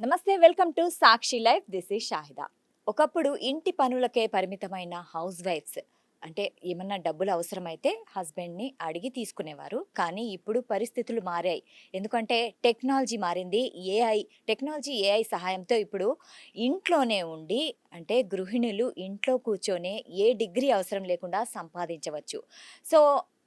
నమస్తే, welcome to Sakshi life. This is Shahida. ఒకప్పుడు ఇంటి పనులకే పరిమితమైన హౌస్ వైఫ్స్ అంటే ఏమన్నా డబ్బులు అవసరమైతే హస్బెండ్ని అడిగి తీసుకునేవారు. కానీ ఇప్పుడు పరిస్థితులు మారాయి. ఎందుకంటే టెక్నాలజీ మారింది. ఏఐ సహాయంతో ఇప్పుడు ఇంట్లోనే ఉండి అంటే గృహిణులు ఇంట్లో కూర్చొనే ఏ డిగ్రీ అవసరం లేకుండా సంపాదించవచ్చు. సో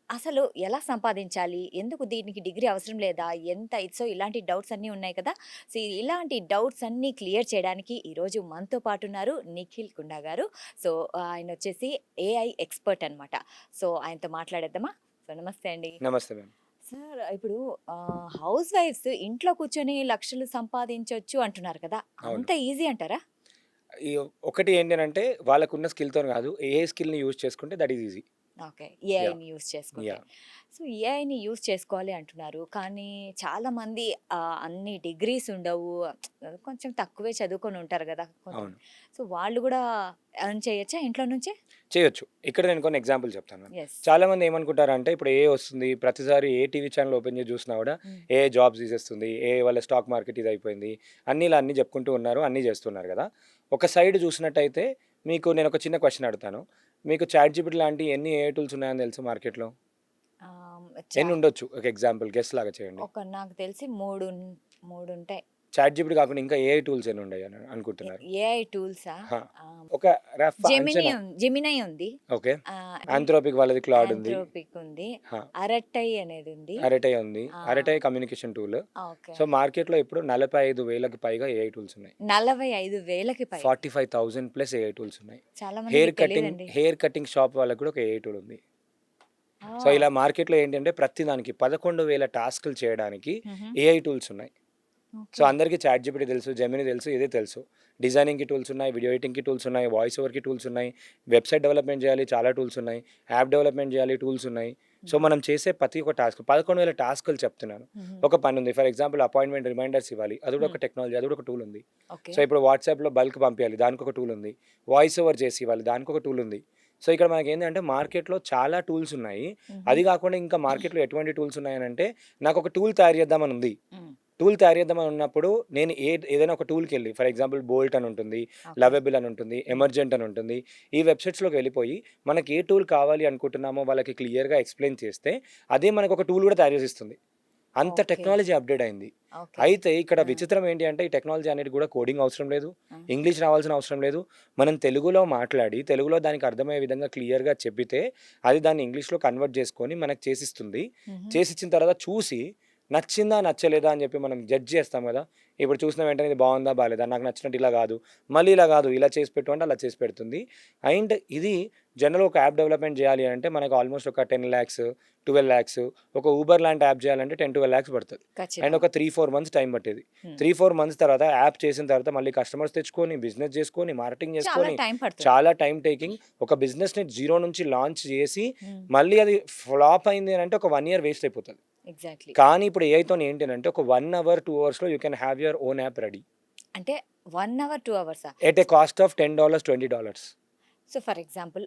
అసలు ఎలా సంపాదించాలి? ఎందుకు దీనికి డిగ్రీ అవసరం లేదా? ఎంత సో ఇలాంటి డౌట్స్ అన్నీ ఉన్నాయి కదా! సో ఇలాంటి డౌట్స్ అన్నీ క్లియర్ చేయడానికి ఈరోజు మనతో పాటు ఉన్నారు నిఖిల్ కుండా గారు. సో ఆయనొచ్చేసి ఏఐ ఎక్స్‌పర్ట్ అనమాట. సో ఆయనతో మాట్లాడేద్దామా? సో నమస్తే అండి. నమస్తే మ్యామ్. సార్ ఇప్పుడు హౌస్ వైఫ్స్ ఇంట్లో కూర్చొని లక్షలు సంపాదించొచ్చు అంటున్నారు కదా! అవును. అంత ఈజీ అంటారా? ఈ ఒకటి ఏంటనంటే వాళ్ళకున్న స్కిల్‌తోని కాదు. ఏ స్కిల్‌ని యూజ్ చేసుకుంటే that is easy. Okay. Yeah! ఏఐని యూజ్ చేసుకుంటే. యాహ్! సో, ఏఐని యూజ్ చేసుకోవాలి అంటున్నారు. కానీ చాలామంది అన్ని డిగ్రీస్ ఉండవు. కొంచెం తక్కువే చదువుకొని ఉంటారు గదా! అవును. సో, వాళ్ళు గూడా ఎర్న్ చేయొచ్చా ఇంట్లో నుంచే? చేయొచ్చు. ఇక్కడ నేను కొన్ని ఎగ్జాంపుల్ చెప్తాను మ్యామ్. యెస్. చాలామంది ఏమనుకుంటారంటే ఇప్పుడు ఏఐ వస్తుంది. ప్రతిసారి ఏ టీవీ ఛానెల్ ఓపెన్ చేసి చూసినా కూడా హ్మ్. ఏఐ జాబ్స్ తీసేస్తుంది. ఏఐ వల్ల స్టాక్ మార్కెట్ ఇదయిపోయింది. అన్నీ చెప్పుకుంటూ ఉన్నారు. అన్నీ చేస్తున్నారు కదా! ఒక సైడ్ చూసినట్టయితే మీకు నేను ఒక చిన్న క్వెషన్ అడుగుతాను. మీకు చాట్‌జీపీటీ లాంటి ఎన్ని ఏఐ టూల్స్ ఉన్నాయని తెలుసు మార్కెట్‌లో? ఆహ్, ఎన్ని చా ఉండొచ్చు? ఒక ఎగ్జాంపుల్ గెస్ లాగా చేయండి. నాకు తెలిసి 3 ఉంటాయి. చాట్‌జీపీటీ కాకుండా ఇంకా ఏఐ టూల్స్ ఎన్ని ఉన్నాయని అనుకుంటున్నారు? ఏఐ టూల్సా? ఆ! ఆహ్, ఒక రఫ్ అంచనా. జెమినై ఉంది. ఓకే. ఆహ్, ఆంథ్రోపిక్ వాళ్ళది క్లౌడ్ ఉంది. ఆంథ్రోపిక్ ఉంది. ఆ! అరటై అనేది ఉంది. అరటై ఉంది. ఆ! Arattai communication tool. Okay. So, మార్కెట్‌లో ఇప్పుడు 45,000కి పైగా ఏఐ టూల్స్ ఉన్నాయి. 45,000కి పైగా. 45,000 ప్లస్ ఏఐ టూల్స్ ఉన్నాయి. చాలా మందికి తెలీదండి. హెయిర్ కటింగ్ షాప్ వాళ్ళకి కూడా ఒక ఏఐ టూల్ ఉంది. సో, ఓహ్! ఇలా మార్కెట్‌లో ఏంటంటే ప్రతి దానికి 11,000 టాస్క్‌లు చేయడానికి హుహు. ఏఐ టూల్స్ ఉన్నాయి. So, okay. అందరికీ చాట్‌జీపీటీ తెలుసు, జెమినీ తెలుసు, ఇదే తెలుసు. డిజైనింగ్‌కి టూల్స్ ఉన్నాయి, వీడియో ఎడిటింగ్‌కి టూల్స్ ఉన్నాయి, వాయిస్ ఓవర్‌కి టూల్స్ ఉన్నాయి, వెబ్‌సైట్ డెవలప్‌మెంట్ చేయాలి చాలా టూల్స్ ఉన్నాయి, యాప్ డెవలప్‌మెంట్ చేయాలి టూల్స్ ఉన్నాయి. సో, హ్మ్. మనం చేసే ప్రతి ఒక్క టాస్క్ 11,000 టాస్కులు చెప్తున్నాను. హుహు. ఒక పనుంది. ఫర్ ఎగ్జాంపుల్ అపాయింట్‌మెంట్ రిమైండర్స్ ఇవ్వాలి. అది కూడా హ్మ్. ఒక టెక్నాలజీ. అది కూడా ఒక టూల్ ఉంది. ఓకే. సో, ఇప్పుడు వాట్సాప్‌లో బల్క్ పంపియాలి. దానికొక టూల్ ఉంది. వాయిస్ ఓవర్ చేసి ఇవ్వాలి. దానికొక టూల్ ఉంది. సో, ఇక్కడ మనకేందంటే మార్కెట్‌లో చాలా టూల్స్ ఉన్నాయి. హుహు. అది కాకుండా ఇంకా మార్కెట్‌లో ఎటువంటి టూల్స్ ఉన్నాయనంటే నాకొక టూల్ తయారు చేద్దామని ఉంది. హ్మ్. టూల్ తయారు చేద్దామని ఉన్నప్పుడు నేను ఏదైనా ఒక టూల్‌కెళ్ళి ఫర్ ఎగ్జాంపుల్ బోల్ట్ అని ఉంటుంది, ఓకే. లవబుల్ అని ఉంటుంది, హ్మ్. ఎమర్జెంట్ అని ఉంటుంది. ఈ వెబ్‌సైట్స్‌లోకి వెళ్ళిపోయి మనకి ఏ టూల్ కావాలి అనుకుంటున్నామో వాళ్ళకి క్లియర్‌గా ఎక్స్‌ప్లెయిన్ చేస్తే అదే మనకు ఒక టూల్ కూడా తయారు చేసిస్తుంది. అంత ఓకే. టెక్నాలజీ అప్‌డేట్ అయింది. ఓకే. అయితే ఇక్కడ ఆ! విచిత్రం ఏంటి అంటే ఈ టెక్నాలజీ అనేది కూడా కోడింగ్ అవసరం లేదు. ఆ! ఇంగ్లీష్ రావాల్సిన అవసరం లేదు. మనం తెలుగులో మాట్లాడి తెలుగులో దానికి అర్థమయ్యే విధంగా క్లియర్‌గా చెప్పితే అది దాన్ని ఇంగ్లీష్‌లో కన్వర్ట్ చేసుకొని మనకు చేసిస్తుంది. హుహు. చేసిచ్చిన తర్వాత చూసి నచ్చిందా? నచ్చలేదా? అని చెప్పి మనం జడ్జ్ చేస్తాం గదా! ఇప్పుడు చూసిన వెంటనే ఇది బావుందా? బాలేదా? నాకు నచ్చినట్టు ఇలా గాదు. మళ్ళీ ఇలా గాదు. ఇలా చేసి పెట్టు అంటే అలా చేసి పెడుతుంది. అండ్ ఇది జనరల్‌గా ఒక యాప్ డెవలప్‌మెంట్ జేయాలి అంటే మనకు ఆల్‌మోస్ట్ ఒక 10,00,000, 12,00,000 ఒక ఊబర్ లాంటి యాప్ జేయాలంటే 10-12,00,000 పడతది. అండ్ ఖచ్చితంగా. ఒక 3-4 మంత్స్ టైం పట్టేది. హ్మ్. 3-4 మంత్స్ తర్వాత యాప్ చేసిన తర్వాత మళ్ళీ కస్టమర్స్ తెచ్చుకొని, బిజినెస్ జేసుకొని, మార్కెటింగ్ చాలా జేసుకొని టైం పడుతుంది. చాలా టైమ్ టేకింగ్. ఒక బిజినెస్‌ని జీరో నుంచి లాంచ్ జేసి హ్మ్. మళ్ళీ అది ఫ్లాప్ అయింది అనంటే ఒక 1 ఇయర్ వేస్ట్ అయిపోతది. ఎగ్జాక్ట్‌లీ. కానీ ఇప్పుడు ఏఐతోని ఏంటి అనంటే ఒక 1 అవర్, 2 అవర్స్‌లో you can have your own app ready. అంటే 1 అవర్, 2 అవర్సా? At a cost of $10, $20. So, for example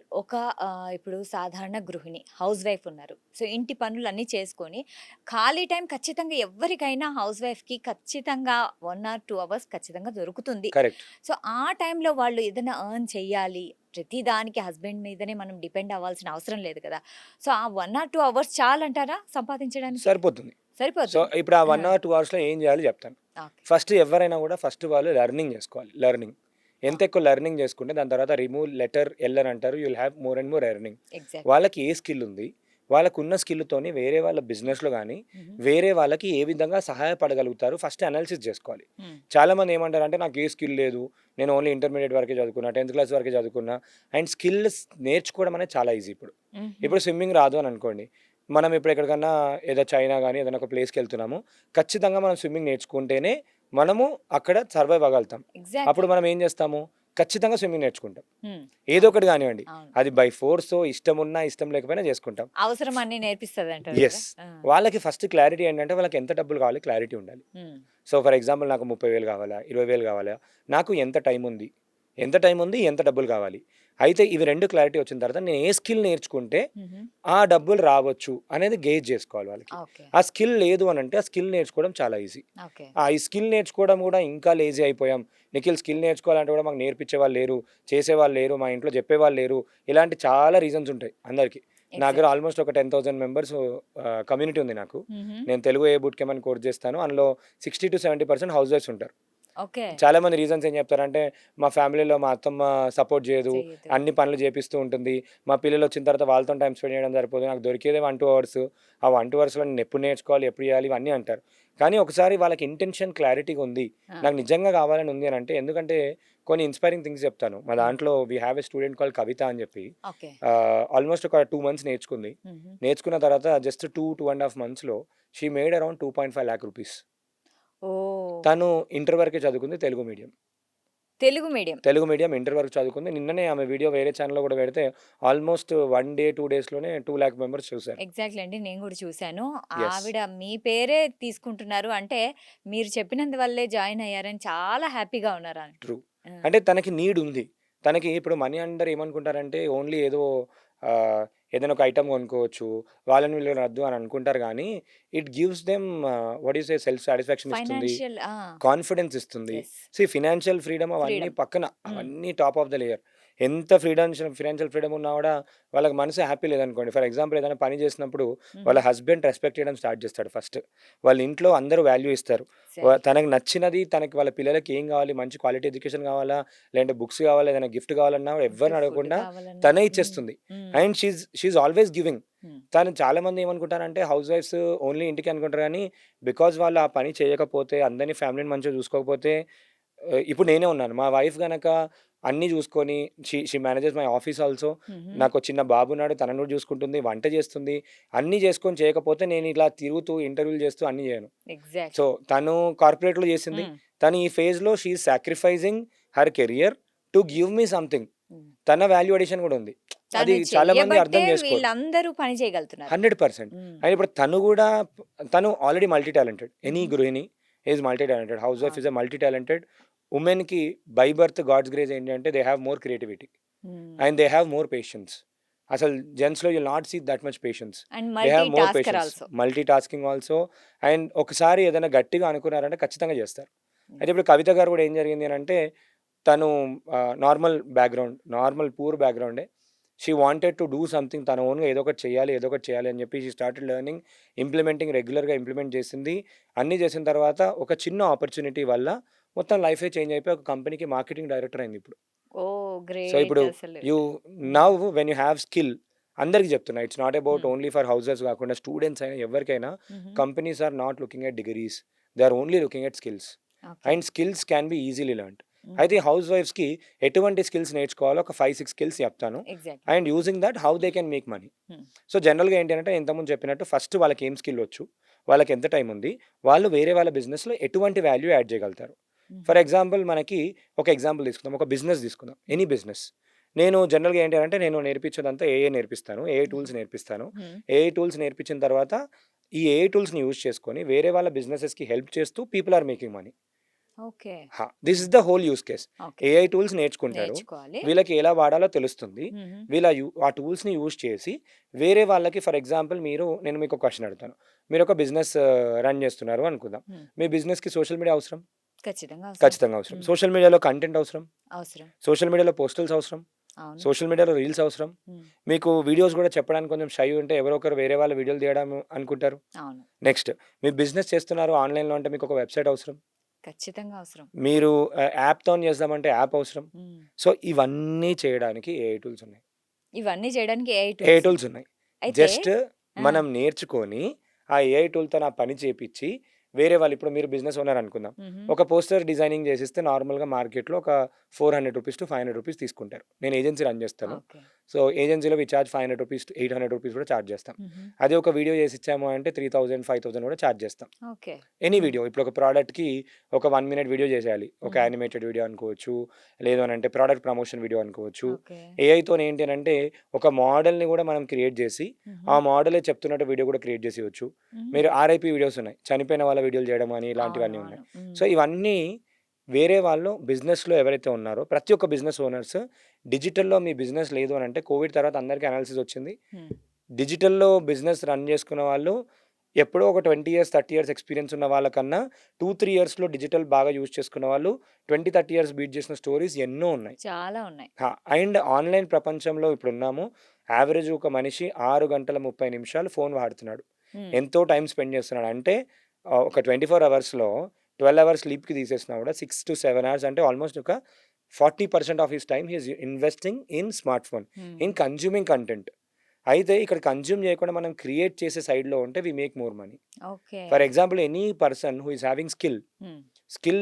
ఇప్పుడు సాధారణ గృహిణి, హౌస్ వైఫ్ ఉన్నారు. సో, ఇంటి పనులన్నీ చేసుకొని ఖాళీ టైం ఖచ్చితంగా ఎవ్వరికైనా హౌస్ వైఫ్‌కి ఖచ్చితంగా 1 ఆర్ 2 అవర్స్ ఖచ్చితంగా దొరుకుతుంది. కరెక్ట్. సో, ఆ టైంలో వాళ్ళు ఏదైనా ఎర్న్ చేయాలి. ప్రతి దానికి హస్బెండ్ మీదనే మనం డిపెండ్ అవ్వాల్సిన అవసరం లేదు కదా! సో, ఆ 1 ఆర్ 2 అవర్స్ చాలంటారా సంపాదించడానికి? సరిపోతుంది. సో, సరిపోతుంది. ఇప్పుడు ఆ ఆ! 1 అవర్, 2 అవర్స్‌లో ఏం జేయాలో జెప్తాను. ఓకే. ఫస్ట్ ఎవ్వరైనా గూడా ఫస్ట్ వాళ్ళు లెర్నింగ్ జేసుకోవాలి. లెర్నింగ్. ఆ! ఎంత ఎక్కువ లెర్నింగ్ జేసుకుంటే దాని తర్వాత రిమూవ్ లెటర్ ఎల్ అని అంటారు. You will have more and more earning. Exactly. వాళ్ళకి ఏ స్కిల్ ఉంది? వాళ్ళకున్న స్కిల్‌తోని వేరే వాళ్ళ బిజినెస్‌లో గాని, హుహు. వేరే వాళ్ళకి ఏ విధంగా సహాయపడగలుగుతారు ఫస్ట్ అనాలిసిస్ జేసుకోవాలి. హ్మ్. చాలామంది ఏమంటారంటే నాకు ఏ స్కిల్ లేదు. నేను ఓన్లీ ఇంటర్మీడియేట్ వరకే చదువుకున్నా, 10థ్ క్లాస్ వరకే చదువుకున్నా. అండ్ స్కిల్స్ నేర్చుకోవడం అనేది చాలా ఈజీ ఇప్పుడు. హుహు. ఇప్పుడు స్విమ్మింగ్ రాదు అని అనుకోండి. మనం ఇప్పుడు ఎక్కడికన్నా ఏదో చైనా గాని ఏదైనా ఒక ప్లేస్‌కెళ్తున్నాము. ఖచ్చితంగా మనం స్విమ్మింగ్ నేర్చుకుంటేనే మనము అక్కడ సర్వైవ్ అవ్వగలుగుతాం. అప్పుడు ఎగ్జాక్ట్‌లీ. మనం ఏం చేస్తాము? ఖచ్చితంగా స్విమ్మింగ్ నేర్చుకుంటాం. హ్మ్. ఏదో అవును. ఒకటి గానివ్వండి. అవును. అది బై ఫోర్సో, ఇష్టమున్నా, ఇష్టం లేకపోయినా చేసుకుంటాం. అవసరం అన్నీ నేర్పిస్తదంటారు యెస్. గదా! ఆ! వాళ్ళకి ఫస్ట్ క్లారిటీ ఏంటంటే వాళ్ళకి ఎంత డబ్బులు కావాలి క్లారిటీ ఉండాలి. హ్మ్. సో, ఫర్ ఎగ్జాంపుల్ నాకు 30,000 కావాలా? 20,000 కావాలా? నాకు ఎంత టైం ఉంది? ఎంత టైం ఉంది? ఎంత డబ్బులు కావాలి? అయితే ఇవి 2 క్లారిటీ వచ్చిన తర్వాత నేను ఏ స్కిల్ నేర్చుకుంటే ఆ డబ్బులు రావచ్చు అనేది గేజ్ చేసుకోవాలి వాళ్ళకి. ఓకే. ఆ స్కిల్ లేదు అనంటే ఆ స్కిల్ నేర్చుకోవడం చాలా ఈజీ. ఓకే. ఈ స్కిల్ నేర్చుకోవడం కూడా ఇంకా లేజీ అయిపోయాం. నిఖిల్ స్కిల్ నేర్చుకోవాలంటే కూడా మాకు నేర్పించేవాళ్ళు లేరు, చేసేవాళ్ళు లేరు, మా ఇంట్లో చెప్పేవాళ్ళు లేరు. ఇలాంటి చాలా రీజన్స్ ఉంటాయి అందరికి. నా దగ్గర ఎగ్జాక్ట్‌లీ. ఆల్మోస్ట్ ఒక 10,000 మెంబర్స్ కమ్యూనిటీ ఉంది నాకు. హుహు. నేను తెలుగు ఏ బూట్ క్యాంప్ అని కోర్స్ చేస్తాను. అందులో 60-70% హౌస్ వైఫ్స్ ఉంటారు. ఓకే. చాలా మంది రీజన్స్ ఏం చెప్తారంటే, మా ఫ్యామిలీలో మా అత్తమ్మ సపోర్ట్ చేయదు, చెయ్యదు. అన్ని పనులు చేపిస్తూ ఉంటుంది. మా పిల్లలు వచ్చిన తర్వాత వాళ్ళతో టైం స్పెండ్ చేయడం సరిపోదు. నాకు దొరికేదే 1, 2 అవర్స్. ఆ 1, 2 అవర్స్‌లో నేను ఎప్పుడు నేర్చుకోవాలి, ఎప్పుడు చేయాలి ఇవన్నీ అంటారు. కానీ ఒకసారి వాళ్ళకి ఇంటెన్షన్ క్లారిటీగా ఉంది. ఆ! నాకు నిజంగా కావాలని ఉంది అని అంటే, ఎందుకంటే కొన్ని ఇన్స్పైరింగ్ థింగ్స్ చెప్తాను. మా హ్మ్. దాంట్లో we have a student called Kavitha అని చెప్పి. ఓకే. ఆల్మోస్ట్ ఒక 2 మంత్స్ నేర్చుకుంది. హుహు. నేర్చుకున్న తర్వాత జస్ట్ 2.5 మంత్స్‌లో she made around 2.5 lakh rupees. Oh! తను ఇంటర్ వరకే చదువుకుంది Telugu medium. Telugu medium. Telugu medium inter వరకు చదువుకుంది. నిన్ననే ఆమె వీడియో వేరే ఛానెల్‌లో కూడా పెడితే ఆల్మోస్ట్ 1 డే, 2 డేస్‌లోనే 2,00,000 మెంబర్స్ చూసారు. ఎగ్జాక్ట్‌లీ అండి. నేను గూడా చూసాను. యెస్. ఆవిడ మీ పేరే తీసుకుంటున్నారు. అంటే మీరు చెప్పినందువల్లే జాయిన్ అయ్యారని చాలా హ్యాపీగా ఉన్నారామె. ట్రూ. ఆ! అంటే తనకి నీడ్ ఉంది. తనకి ఇప్పుడు మనీ అందరూ ఏమనుకుంటారంటే ఓన్లీ ఏదో ఏదైనా ఒక ఐటెమ్ కొనుక్కోవచ్చు. వాళ్ళని వీళ్ళని వద్దు అని అనుకుంటారు గానీ, it gives them what you say self satisfaction ఇస్తుంది. ఫైనాన్షియల్ ఆ! కాన్ఫిడెన్స్ ఇస్తుంది. యెస్. ఫినాన్షియల్ ఫ్రీడమ్ అవన్నీ ఫ్రీడమ్. పక్కన, హ్మ్. అవన్నీ టాప్ ఆఫ్ ద లేయర్. ఎంత ఫినాన్షియల్ ఫ్రీడమ్ ఉన్నా కూడా వాళ్ళకి మనసు హ్యాపీ లేదనుకోండి. ఫర్ ఎగ్జాంపుల్ ఏదైనా పని చేసినప్పుడు హుహు. వాళ్ళ హస్బెండ్ రెస్పెక్ట్ చేయడం స్టార్ట్ చేస్తాడు ఫస్ట్. వాళ్ళ ఇంట్లో అందరూ వాల్యూ ఇస్తారు. ఎగ్జాక్ట్‌లీ. తనకు నచ్చినది తనకి వాళ్ళ పిల్లలకి ఏం కావాలి, మంచి క్వాలిటీ ఎడ్యుకేషన్ కావాలా, లేదంటే బుక్స్ కావాలా, ఏదైనా గిఫ్ట్ కావాలన్నా ఫుడ్ ఎవ్వరిని ఫుడ్ అడగకుండా కావాలన్నా తనే హ్మ్. ఇచ్చేస్తుంది. Hmm. And she is always giving. Hmm. తను చాలామంది ఏమనుకుంటారంటే హౌస్ వైఫ్స్ ఓన్లీ ఇంటికి అనుకుంటారు కానీ, బికాజ్ వాళ్ళు ఆ పని చేయకపోతే, అందరిని ఫ్యామిలీని మంచిగా చూసుకోకపోతే ఇప్పుడు నేనే ఉన్నాను. మా వైఫ్ గనక అన్నీ చూసుకొని she manages my office also. హుహు. నాకో చిన్న బాబున్నాడు. తనను కూడా చూసుకుంటుంది. వంట చేస్తుంది. అన్నీ చేసుకొని చేయకపోతే నేను ఇలా తిరుగుతూ ఇంటర్వ్యూలు చేస్తూ అన్నీ చేయను. So, exactly. తను కార్పొరేట్‌లో చేసింది. హ్మ్. తను ఈ ఫేజ్‌లో she is sacrificing her career to give me something. హ్మ్. తన వాల్యూ అడిషన్ కూడా ఉంది. అది తను చాలా మంది చెయ్యబట్టే అర్థం చేసుకోరు. వీళ్ళందరూ పని చేయగలుగుతున్నారు. 100%. హ్మ్. అండ్ ఇప్పుడు తను ఆల్రెడీ మల్టీ టాలెంటెడ్. ఎనీ హుహు. గృహిణి is multi talented. Housewife అవును. Is a multi talented. వుమెన్‌కి బై బర్త్ గాడ్స్ గ్రేస్ ఏంటి అంటే they have more creativity hmm. And they have more patience. అసలు జెంట్స్‌లో you will not see that much patience. And they multi have more tasker patience. Also. Multi tasking also. And ఒకసారి ఏదైనా గట్టిగా అనుకున్నారంటే ఖచ్చితంగా చేస్తారు. అయితే యెస్. ఇప్పుడు కవిత గారు కూడా ఏం జరిగింది అనంటే తను నార్మల్ బ్యాక్‌గ్రౌండ్, నార్మల్ పూర్ బ్యాక్‌గ్రౌండే. She wanted to do something. తన ఓన్‌గా ఏదో ఒకటి చేయాలి, ఏదో ఒకటి చేయాలి అని చెప్పి షీ స్టార్టెడ్ లెర్నింగ్, ఇంప్లిమెంటింగ్ రెగ్యులర్‌గా ఇంప్లిమెంట్ చేసింది. అన్నీ చేసిన తర్వాత ఒక చిన్న ఆపర్చునిటీ వల్ల మొత్తం లైఫే చేంజ్ అయిపోయి ఒక కంపెనీకి మార్కెటింగ్ డైరెక్టర్ అయింది ఇప్పుడు. ఓహ్! సో, గ్రేట్ ఇప్పుడు అసలు. You hmm. Now when you have skill అందరికి చెప్తున్నా. It's not about hmm. Only for houses కాకుండా స్టూడెంట్స్ అయినా ఎవరికైనా హుహు. Companies are not looking at degrees. They are only looking at skills. Okay. And skills can be easily learned. Hmm. అయితే house వైఫ్స్‌కి ఎటువంటి skills నేర్చుకోవాలో ఒక 5, 6 skills చెప్తాను. Exactly. And using that how they can make money. హ్మ్. So, జనరల్‌గా ఏంటి అంటే ఇంతకుముందు చెప్పినట్టు ఫస్ట్ వాళ్ళకి ఏం స్కిల్ వచ్చు, వాళ్ళకి ఎంత టైం ఉంది, వాళ్ళు వేరే వాళ్ళ బిజినెస్‌లో ఎటువంటి వాల్యూ యాడ్ చేయగలుగుతారు. హుహు. ఫర్ ఎగ్జాంపుల్ మనకి ఒక ఎగ్జాంపుల్ తీసుకుందాం. ఒక బిజినెస్ తీసుకుందాం. Any business. నేను జనరల్‌గా ఏంటి అంటే నేను నేర్పించేదంతా ఏఐ నేర్పిస్తాను. ఏఐ హుహు. టూల్స్ నేర్పిస్తాను. హ్మ్. ఏఐ టూల్స్ నేర్పించిన తర్వాత ఈ ఏఐ టూల్స్‌ని యూజ్ చేసుకొని వేరే వాళ్ళ బిజినెసెస్‌కి హెల్ప్ చేస్తూ people are making money. Okay. This hmm. Is the whole use case. Okay. AI tools నేర్చుకుంటారు. నేర్చుకోవాలి. వీళ్ళకి ఎలా వాడాలో తెలుస్తుంది. హుహు. ఆ టూల్స్‌ని యూజ్ చేసి వేరే వాళ్ళకి ఫర్ ఎగ్జాంపుల్ నేను మీకు ఒక క్వెషన్ అడుగుతాను. మీరొక బిజినెస్ రన్ చేస్తున్నారు అనుకుందాం. హ్మ్. మీ బిజినెస్‌కి సోషల్ మీడియా అవసరం? ఖచ్చితంగా అవసరం. ఖచ్చితంగా అవసరం. హ్మ్. సోషల్ మీడియాలో కంటెంట్ అవసరం. అవసరం. సోషల్ మీడియాలో పోస్టల్స్ అవసరం. అవును. సోషల్ మీడియాలో రీల్స్ అవసరం. హ్మ్. మీకు వీడియోస్ గూడా చెప్పడానికి కొంచెం షై ఉంటే ఎవరో ఒకరు వేరే వాళ్ళ వీడియోలు తీయడం అనుకుంటారు. అవును. నెక్స్ట్ మీరు బిజినెస్ చేస్తున్నారు ఆన్‌లైన్‌లో అంటే మీకొక వెబ్‌సైట్ అవసరం. ఖచ్చితంగా అవసరం. మీరు యాప్‌తోని చేద్దామంటే యాప్ అవసరం. హ్మ్. సో, ఇవన్నీ చేయడానికి ఏఐ టూల్స్ ఉన్నాయి. ఇవన్నీ చేయడానికి ఏఐ ఏఐ టూల్స్ టూల్స్ ఉన్నాయి. ఉన్నాయి. అయితే జస్ట్ ఆ! మనం నేర్చుకొని ఆ ఏఐ టూల్‌తోని ఆ పని చేపిచ్చి వేరే వాళ్ళు ఇప్పుడు మీరు బిజినెస్ ఓనర్ అనుకుందాం. హుహు. ఒక పోస్టర్ డిజైనింగ్ చేసిస్తే నార్మల్‌గా మార్కెట్‌లో ఒక ₹400-500 తీసుకుంటారు. నేను ఏజెన్సీ రన్ చేస్తాను. ఓకే. సో, ఏజెన్సీలో వి చార్జ్ ₹500-800 కూడా చార్జ్ చేస్తాం. హుహు. అదే ఒక వీడియో చేసిచ్చాము అంటే 3000, 5000 కూడా చార్జ్ చేస్తాం. ఓకే. ఎనీ హ్మ్. వీడియో ఇప్పుడు ఒక ప్రోడక్ట్‌కి ఒక 1 మినిట్ వీడియో చేసేయాలి. ఒక హుహు. యానిమేటెడ్ వీడియో అనుకోవచ్చు. లేదు అనంటే ప్రొడక్ట్ ప్రమోషన్ వీడియో అనుకోవచ్చు. ఓకే. ఏఐతోని ఏంటి అనంటే ఒక మోడల్‌ని కూడా మనం క్రియేట్ చేసి, హుహు. ఆ మోడలే చెప్తున్నట్టు వీడియో కూడా క్రియేట్ చేసేయొచ్చు. హుహు. మీరు ఆర్ఐపీ వీడియోస్ ఉన్నాయి. చనిపోయిన వాళ్ళ వీడియోలు చేయడం అని అవును. ఇలాంటివన్నీ ఉన్నాయి. అవును. హ్మ్. సో, ఇవన్నీ వేరే వాళ్ళు బిజినెస్‌లో ఎవరైతే ఉన్నారో ప్రతి ఒక్క బిజినెస్ ఓనర్స్ డిజిటల్‌లో మీ బిజినెస్ లేదు అనంటే కోవిడ్ తర్వాత అందరికీ అనాలిసిస్ వచ్చింది. హ్మ్. డిజిటల్‌లో బిజినెస్ రన్ చేసుకున్న వాళ్ళు ఎప్పుడో ఒక 20 ఇయర్స్, 30 ఇయర్స్ ఎక్స్‌పీరియన్స్ ఉన్న వాళ్ళకన్నా 2, 3 ఇయర్స్‌లో డిజిటల్ బాగా యూజ్ చేసుకున్న వాళ్ళు 20, 30 ఇయర్స్ బీట్ చేసిన స్టోరీస్ ఎన్నో ఉన్నాయి. చాలా ఉన్నాయి. అండ్ ఆన్‌లైన్ ప్రపంచంలో ఇప్పుడున్నాము. యావరేజ్ ఒక మనిషి 6 గంటల 30 నిమిషాలు ఫోన్ వాడుతున్నాడు. హ్మ్. ఎంతో టైం స్పెండ్ చేస్తున్నాడు. అంటే ఒక 24 అవర్స్‌లో 12 అవర్స్ స్లీప్‌కి తీసేసినా కూడా 6-7 అవర్స్ అంటే ఆల్మోస్ట్ ఒక 40% of his time he is investing in smartphone, hmm. In consuming content. అయితే ఇక్కడ కన్జ్యూమ్ చేయకుండా మనం క్రియేట్ చేసే సైడ్‌లో ఉంటే we make more money. Okay. For example any person who is having hmm. Skill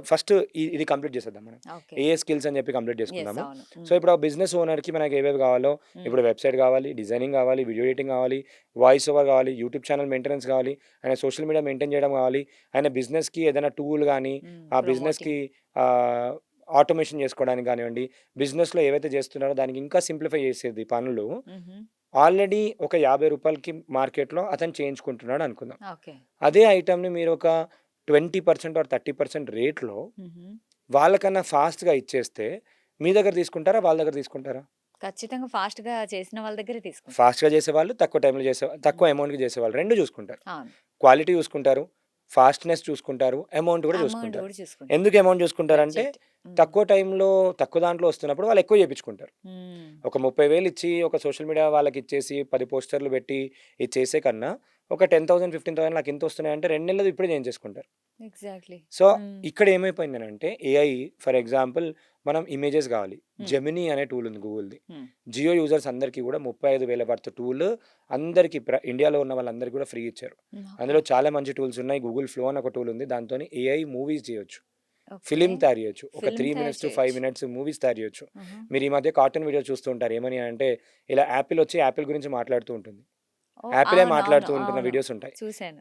first ఇది complete చేసేద్దాం మనం. ఓకే. ఏ స్కిల్స్ అని చెప్పి కంప్లీట్ యెస్. చేసుకుందాము. అవును. సో హ్మ్. ఇప్పుడు ఆ బిజినెస్ ఓనర్‌కి మనకి ఏవేవి కావాలో, హ్మ్. ఇప్పుడు వెబ్‌సైట్ కావాలి, డిజైనింగ్ కావాలి, వీడియో ఎడిటింగ్ కావాలి, వాయిస్ ఓవర్ కావాలి, యూట్యూబ్ ఛానల్ మెయింటెనెన్స్ కావాలి, ఆయన సోషల్ మీడియా మెయింటైన్ చేయడం కావాలి, ఆయన బిజినెస్‌కి ఏదైనా టూల్ గానీ, హ్మ్. ఆ ప్రమోటింగ్. బిజినెస్‌కి ఆహ్, ఆటోమేషన్ చేసుకోవడానికి కానివ్వండి, బిజినెస్‌లో ఏవైతే చేస్తున్నారో దానికి ఇంకా సింప్లిఫై చేసేది పనులు హుహు. ఆల్రెడీ ఒక రూ. 50కి మార్కెట్‌లో అతను చేయించుకుంటున్నాడు అనుకుందాం. ఓకే. అదే ఐటెమ్‌ని మీరు ఒక 20% ఆర్ 30% రేట్‌లో హుహు. వాళ్ళకన్నా ఫాస్ట్‌గా ఇచ్చేస్తే మీ దగ్గర తీసుకుంటారా? వాళ్ళ దగ్గర తీసుకుంటారా? ఖచ్చితంగా ఫాస్ట్‌గా చేసిన వాళ్ళ దగ్గరే తీసుకుంటాం. ఫాస్ట్‌గా చేసేవాళ్ళు, తక్కువ టైంలో హ్మ్. తక్కువ అమౌంట్‌కి చేసేవాళ్ళు 2 చూసుకుంటారు. అవును. క్వాలిటీ చూసుకుంటారు, ఫాస్ట్‌నెస్ చూసుకుంటారు, అమౌంట్ కూడా అమౌంట్ చూసుకుంటారు. కూడా చూసుకుంటాం. ఎందుకు అమౌంట్ చూసుకుంటారంటే బడ్జెట్. హ్మ్. తక్కువ టైంలో, తక్కువ దాంట్లో వస్తున్నప్పుడు వాళ్ళు ఎక్కువ చేపించుకుంటారు. హ్మ్. ఒక 30,000 ఇచ్చి ఒక సోషల్ మీడియా వాళ్ళకిచ్చేసి 10 పోస్టర్‌లు పెట్టి ఇది చేసే కన్నా ఒక 10,000, 15,000 నాకు ఇంతొస్తున్నాయంటే 2 నెలల్లో ఇప్పుడే చేయించేసుకుంటారు. ఎగ్జాక్ట్‌లీ. సో, హ్మ్. ఇక్కడ ఏమైపోయిందనంటే ఏఐ ఫర్ ఎగ్జాంపుల్ మనం ఇమేజెస్ కావాలి. హ్మ్. జెమినీ అనే టూల్ ఉంది గూగుల్‌ది. హ్మ్. జియో యూజర్స్ అందరికీ కూడా 35,000 వర్త్ టూల్ అందరికి ఇండియాలో ఉన్న వాళ్ళందరికీ కూడా ఫ్రీ ఇచ్చారు. హ్మ్. ఓకే. అందులో చాలా మంచి టూల్స్ ఉన్నాయి. గూగుల్ ఫ్లో అని ఒక టూల్ ఉంది. దాంతోని ఏఐ మూవీస్ చేయొచ్చు. ఓకే. ఫిల్మ్ తయారు చేయొచ్చు. ఒక ఫిల్మ్ 3 తయారు మినిట్స్ టు 5 చేయొచ్చు. మినిట్స్ మూవీస్ తయారు చేయొచ్చు. ఆహా! మీరు ఈ మధ్య కార్టూన్ వీడియోస్ చూస్తూ ఉంటారు. ఏమని అంటే ఇలా యాపిల్ వచ్చి యాపిల్ గురించి మాట్లాడుతూ ఉంటుంది. ఓహ్! యాపిలే అవునవును. మాట్లాడుతూ ఉంటున్న అవును. వీడియోస్ ఉంటాయి. చూసాను.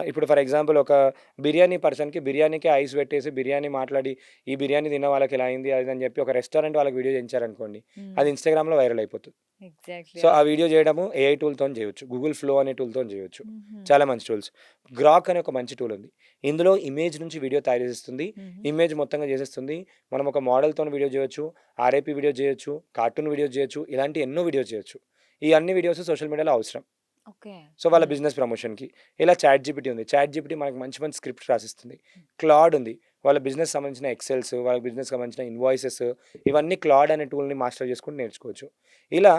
ఇప్పుడు ఫర్ ఎగ్జాంపుల్ ఒక బిర్యానీ పర్సన్‌కి బిర్యానీకి ఐస్ పెట్టేసి బిర్యానీ మాట్లాడి, ఈ బిర్యానీ తిన్న వాళ్ళకి ఇలా అయింది అది ఇది అని చెప్పి ఒక రెస్టారెంట్ వాళ్ళకి వీడియో చేయించారనుకోండి. హ్మ్. అది ఇన్‌స్టాగ్రామ్‌లో వైరల్ అయిపోతుంది. ఎగ్జాక్ట్‌లీ. సో, ఆ అవును. వీడియో చేయడము ఏఐ టూల్‌తోని చేయొచ్చు. గూగుల్ ఫ్లో అనే టూల్‌తోని చేయొచ్చు. హుహు. చాలా మంచి టూల్స్. గ్రాక్ అనే ఒక మంచి టూల్ ఉంది. ఇందులో ఇమేజ్ నుంచి వీడియో తయారు చేసేస్తుంది. హుహు. ఇమేజ్ మొత్తంగా చేసేస్తుంది. మనం ఒక మోడల్‌తోని వీడియో చేయొచ్చు. ఆర్ఐపీ వీడియో చేయొచ్చు. కార్టూన్ వీడియోస్ చేయొచ్చు. ఇలాంటి ఎన్నో వీడియోస్ చేయొచ్చు. ఈ అన్ని వీడియోస్ సోషల్ మీడియాలో అవసరం. ఓకే. సో, వాళ్ళ హ్మ్. బిజినెస్ ప్రమోషన్‌కి. ఇలా చాట్ జీపీటీ ఉంది. చాట్ జీపీటీ మనకు మంచి మంచి స్క్రిప్ట్స్ రాసిస్తుంది. క్లాడ్ ఉంది. వాళ్ళ బిజినెస్ సంబంధించిన ఎక్సెల్స్, వాళ్ళ బిజినెస్‌కి సంబంధించిన ఇన్వాయిసెస్ ఇవన్నీ క్లాడ్ అనే టూల్‌ని మాస్టర్ చేసుకొని నేర్చుకోవచ్చు. ఇలా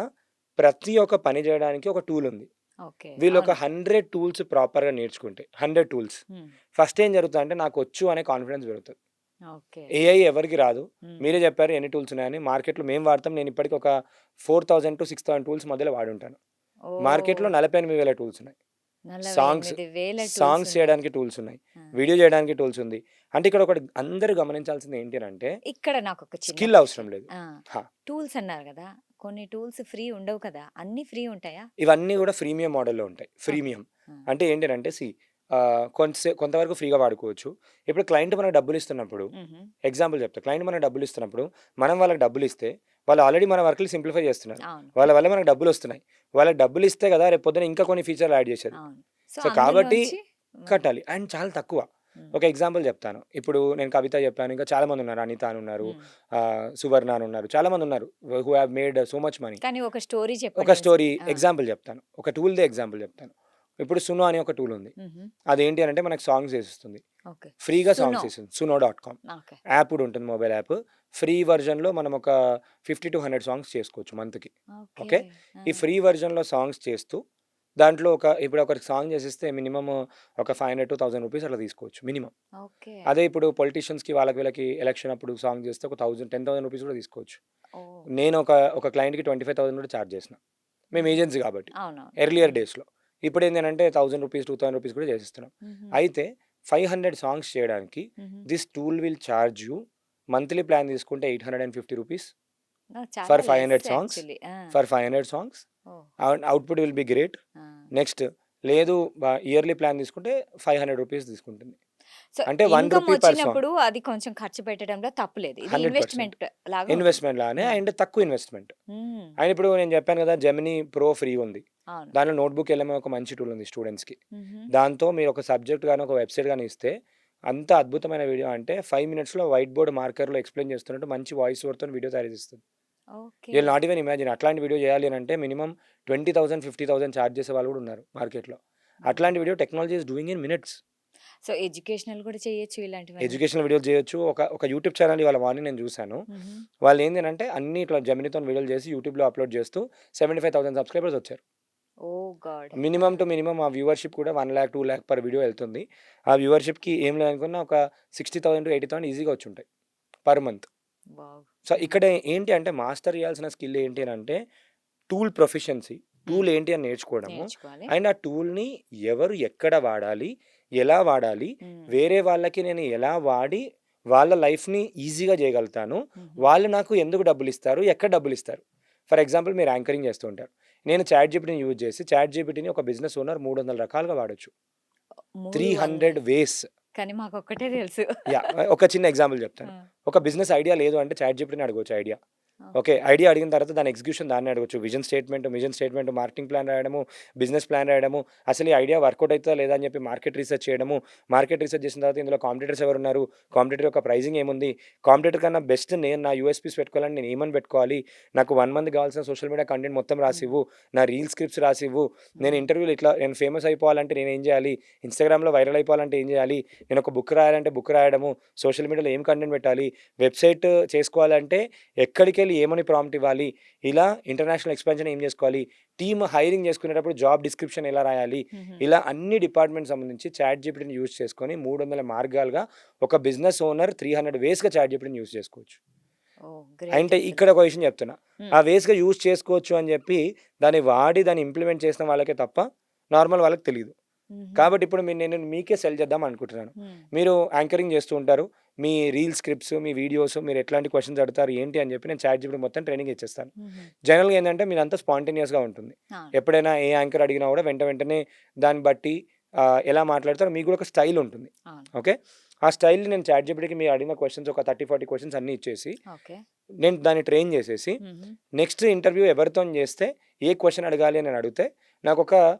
ప్రతి ఒక్క పని చేయడానికి ఒక టూల్ ఉంది. ఓకే. వీళ్ళు ఒక అవును. 100 టూల్స్ ప్రాపర్‌గా నేర్చుకుంటే 100 టూల్స్ హ్మ్. ఫస్ట్ ఏం జరుగుతదంటే నాకొచ్చు అనే కాన్ఫిడెన్స్ పెరుగుతది. ఓకే. ఏఐ ఎవరికీ రాదు. హ్మ్. మీరే చెప్పారు ఎన్ని టూల్స్ ఉన్నాయని. మార్కెట్‌లో మేము వాడతాం. నేను ఇప్పటికి ఒక 4000-6000 టూల్స్ మధ్యలో వాడుంటాను. ఓహ్! మార్కెట్‌లో 48,000 టూల్స్ ఉన్నాయి. సాంగ్స్ 48,000 టూల్స్ సాంగ్స్ ఉన్నాయి. చేయడానికి టూల్స్ ఉన్నాయి. ఆ! వీడియో చేయడానికి టూల్స్ ఉంది. అంటే ఇక్కడ ఒకటి అందరూ గమనించాల్సింది ఏంటి అనంటే ఇక్కడ నాకొక చిన్న స్కిల్ అవసరం క్వెషన్. లేదు. ఆ! హా! టూల్స్ అన్నారు గదా! కొన్ని టూల్స్ ఫ్రీ ఉండవు కదా! అన్నీ ఫ్రీ ఉంటాయా? ఇవన్నీ గూడా ఫ్రీమియం మోడల్‌లో ఉంటాయి. ఓకే. ఫ్రీమియం ఆ! అంటే ఏంటనంటే కొంతవరకు ఫ్రీగా వాడుకోవచ్చు. ఇప్పుడు క్లయింట్ మనకు డబ్బులిస్తున్నప్పుడు హుహు. ఎగ్జాంపుల్ చెప్తా. క్లయింట్ మనకు డబ్బులిస్తున్నప్పుడు మనం వాళ్ళకి డబ్బులిస్తే వాళ్ళు ఆల్రెడీ మన వర్క్‌లు సింప్లిఫై చేస్తున్నారు. అవును. వాళ్ళ వల్ల మనకు డబ్బులొస్తున్నాయి. వాళ్ళకి డబ్బులిస్తే గదా! రేపు పొద్దున ఇంకా కొన్ని ఫీచర్‌లు యాడ్ చేసేది. అవును. సో, సో, కాబట్టి అందులోంచి మనం కట్టాలి. అండ్ చాలా తక్కువ. హ్మ్. ఒక ఎగ్జాంపుల్ చెప్తాను. ఇప్పుడు నేను కవిత చెప్పాను. ఇంకా చాలామందున్నారు. అనిత అనున్నారు. హ్మ్. సువర్ణ అనున్నారు. చాలామందున్నారు. Who have made so much money. కానీ ఒక స్టోరీ ఒక చెప్పండి. స్టోరీ ఆ! ఎగ్జాంపుల్ చెప్తాను. ఒక టూల్‌దే ఎగ్జాంపుల్ చెప్తాను. ఇప్పుడు 'సునో' అనే ఒక టూల్ ఉంది. హుహు. అదేంటి అనంటే మనకు సాంగ్స్ ఏసిస్తుంది. ఓకే. ఫ్రీగా సాంగ్స్ సునో. ఏస్తుంది. suno.com okay. యాప్ కూడా ఉంటుంది. Mobile app. ఫ్రీ వెర్షన్‌లో మనం ఒక 50-100 సాంగ్స్ చేసుకోవచ్చు మంత్‌కి. ఓకే. ఓకే. ఆ! ఈ ఫ్రీ వెర్షన్‌లో సాంగ్స్ చేస్తూ దాంట్లో ఇప్పుడు ఒకరికి సాంగ్ చేసిస్తే మినిమమ్ ఒక 500-1000 రూపీస్ అట్లా తీసుకోవచ్చు మినిమమ్. ఓకే. అదే ఇప్పుడు పొలిటీషియన్స్‌కి వాళ్ళకి వీళ్ళకి ఎలక్షన్ అప్పుడు సాంగ్ చేస్తే ఒక 1000 రూపీస్ కూడా తీసుకోవచ్చు. ఓహ్! నేను ఒక క్లయింట్‌కి 25,000 కూడా చార్జ్ చేసిన. మేము హుహు. ఏజెన్సీ కాబట్టి. అవునవును. ఎర్లియర్ హ్మ్. డేస్‌లో. ఇప్పుడేందనంటే రూ. 1000 రూ. 2000 కూడా చేసేస్తున్నాం. హుహు. అయితే 500 సాంగ్స్ చేయడానికి హుహు. This tool will charge you monthly plan తీసుకుంటే రూ. 850 చాలా ఫర్ లెస్ 500 సాంగ్స్. యాక్చువల్లీ. ఆ! For 500 songs. Oh! Output will be great. ఆ! నెక్స్ట్ లేదు ఇయర్లీ ప్లాన్ తీసుకుంటే రూ. 500 తీసుకుంటుంది. సో, అంటే రూ. Income 1 per song. వచ్చినప్పుడు అది కొంచెం ఖర్చు పెట్టడంలో తప్పు లేదు. ఇది 100% ఇన్వెస్ట్‌మెంట్ లాగా ఉంటుంది. ఇన్వెస్ట్‌మెంట్ లానే హ్మ్. అండ్ తక్కువ ఇన్వెస్ట్‌మెంట్. హ్మ్. అండ్ ఇప్పుడు నేను చెప్పాను కదా! జెమినీ ప్రో ఫ్రీ ఉంది. అవును. దాంట్లో నోట్‌బుక్ ఎల్ఎం ఒక మంచి టూల్ ఉంది స్టూడెంట్స్‌కి. హుహు. దాంతో మీరు ఒక సబ్జెక్ట్ గాని, ఒక వెబ్‌సైట్ గాని ఇస్తే అంత అద్భుతమైన వీడియో అంటే 5 మినిట్స్‌లో వైట్ బోర్డ్ మార్కర్‌లో ఎక్స్‌ప్లెయిన్ చేస్తున్నట్టు మంచి వాయిస్ ఓవర్‌తోని వీడియో తయారు చేస్తుంది. Okay. You will not even imagine అట్లాంటి వీడియో చేయాలి అనంటే మినిమమ్ 20,000, 50,000 చార్జ్ చేసే వాళ్ళు కూడా ఉన్నారు మార్కెట్‌లో. అట్లాంటి video technology is doing in minutes. So, educational కూడా చేయొచ్చు ఇలాంటివన్నీ. ఎడ్యుకేషనల్ వీడియోలు చేయొచ్చు. ఒక యూట్యూబ్ ఛానల్ ఇవాళ మార్నింగ్ నేను చూసాను. హుహు. వాళ్ళేంది అనంటే అన్నీ ఇట్లా జెమినీతోని వీడియోలు చేసి యూట్యూబ్‌లో అప్‌లోడ్ చేస్తూ 75,000 సబ్‌స్క్రైబర్స్ వచ్చారు. ఓహ్ గాడ్! మినిమమ్ టు మినిమమ్ ఆ వ్యూవర్‌షిప్ కూడా 1,00,000, 2,00,000 పర్ వీడియో ఎళ్తుంది. ఆ వ్యూవర్‌షిప్‌కి ఏం లేదనుకున్నా ఒక 60,000-80,000 ఈజీగా వచ్చుంటాయి పర్ మంత్. వావ్! సో, హ్మ్. ఇక్కడ ఏంటి అంటే మాస్టర్ చేయాల్సిన స్కిల్ ఏంటి అనంటే టూల్ ప్రొఫిషియన్సీ. హ్మ్. టూల్ ఏంటి అని నేర్చుకోవడము. నేర్చుకోవాలి. అండ్ ఆ టూల్‌ని ఎవరు ఎక్కడ వాడాలి? ఎలా వాడాలి? హ్మ్. వేరే వాళ్ళకి నేను ఎలా వాడి వాళ్ళ లైఫ్‌ని ఈజీగా చేయగలుగుతాను? హుహు. వాళ్ళు నాకు ఎందుకు డబ్బులిస్తారు? ఎక్కడ డబ్బులిస్తారు? ఫర్ ఎగ్జాంపుల్ మీరు యాంకరింగ్ చేస్తూ ఉంటారు. నేను చాట్‌జీపీటీని యూజ్ చేసి చాట్‌జీపీటీని ఒక బిజినెస్ ఓనర్ 300 రకాలుగా వాడొచ్చు. 300 300 వేస్. కానీ మాకొక్కటే తెలుసు. యాహ్! ఒక చిన్న ఎగ్జాంపుల్ చెప్తాను. ఆ! ఒక బిజినెస్ ఐడియా లేదు అంటే చాట్‌జీపీటీని అడగొచ్చు ఐడియా. ఓకే. ఓకే. ఐడియా అడిగిన తర్వాత దాని ఎగ్జిక్యూషన్ దాన్నే అడగొచ్చు. మిషన్ స్టేట్మెంట్, మార్కెటింగ్ ప్లాన్ రాయడము, బిజినెస్ ప్లాన్ రాయడము, అసలు ఈ ఐడియా వర్కౌట్ అయితదా లేదా అని చెప్పి మార్కెట్ రీసెర్చ్ చేయడము. మార్కెట్ రీసెర్చ్ చేసిన తర్వాత ఇందులో కాంపిటీటర్స్ ఎవరున్నారు? కాంపిటీటర్ యొక్క ప్రైజింగ్ ఏముంది? కాంపిటీటర్ కన్నా బెస్ట్ నేను నా యూఎస్‌పీస్ పెట్టుకోవాలంటే నేను ఏమని పెట్టుకోవాలి? నాకు 1 మంత్ కావాల్సిన సోషల్ మీడియా కంటెంట్ మొత్తం హ్మ్. రాసివ్వు. నా రీల్ స్క్రిప్ట్స్ రాసివ్వు. నేను హ్మ్. ఇంటర్వ్యూలో ఇట్లా నేను ఫేమస్ అయిపోవాలంటే నేనేం చేయాలి? ఇన్‌స్టాగ్రామ్‌లో వైరల్ అయిపోవాలంటే ఏం చేయాలి? నేను ఒక బుక్ రాయాలంటే బుక్ రాయడము. సోషల్ మీడియాలో ఏం కంటెంట్ పెట్టాలి? వెబ్‌సైట్ చేసుకోవాలంటే ఎక్కడికెళ్ళి ఏమని ప్రాంప్ట్ ఇవ్వాలి? ఇలా ఇంటర్నేషనల్ ఎక్స్‌పాన్షన్ ఏం చేసుకోవాలి? టీమ్ హైరింగ్ చేసుకునేటప్పుడు జాబ్ డిస్క్రిప్షన్ ఎలా రాయాలి? హుహు. ఇలా అన్ని డిపార్ట్‌మెంట్ సంబంధించి చాట్‌జీపీటీని యూజ్ చేసుకొని 300 మార్గాలుగా ఒక బిజినెస్ ఓనర్ 300 వేస్‌గా చాట్‌జీపీటీని యూజ్ చేసుకోవచ్చు. ఓహ్! గ్రేట్ అంటే అసలు. ఇక్కడ ఒక విషయం చెప్తున్నా. హ్మ్. ఆ వేస్‌గా యూజ్ చేసుకోవచ్చు అని చెప్పి దాన్ని వాడి దాన్ని ఇంప్లిమెంట్ చేసిన వాళ్ళకే తప్ప నార్మల్ వాళ్ళకి తెలీదు. హుహు. కాబట్టి ఇప్పుడు నేను మీకే సెల్ చేద్దాం అనుకుంటున్నాను. హ్మ్. మీరు యాంకరింగ్ చేస్తూ ఉంటారు. మీ రీల్ స్క్రిప్ట్స్, మీ వీడియోస్ మీరు ఎట్లాంటి క్వెషన్స్ అడుగుతారు ఏంటి అని చెప్పి నేను చాట్‌జీపీటీ మొత్తం ట్రైనింగ్ ఇచ్చేస్తాను. హుహు. జనరల్‌గా ఏందంటే మీదంతా స్పాంటేనియస్‌గా ఉంటుంది. అవును. ఎప్పుడైనా ఏ యాంకర్ అడిగినా కూడా వెంటనే దాన్ని బట్టి ఎలా మాట్లాడతారో మీకు కూడా ఒక స్టైల్ ఉంటుంది. అవును. ఓకే. ఆ స్టైల్‌ని నేను చాట్‌జీపీటీకి మీరు అడిగిన క్వెషన్స్ ఒక 30, 40 క్వెషన్స్ అన్నీ ఇచ్చేసి ఓకే. నేను దాన్ని ట్రైన్ చేసేసి హుహు. నెక్స్ట్ ఇంటర్వ్యూ ఎవరితోని చేస్తే ఏ క్వెషన్ అడగాలి అని అడిగితే నాకొక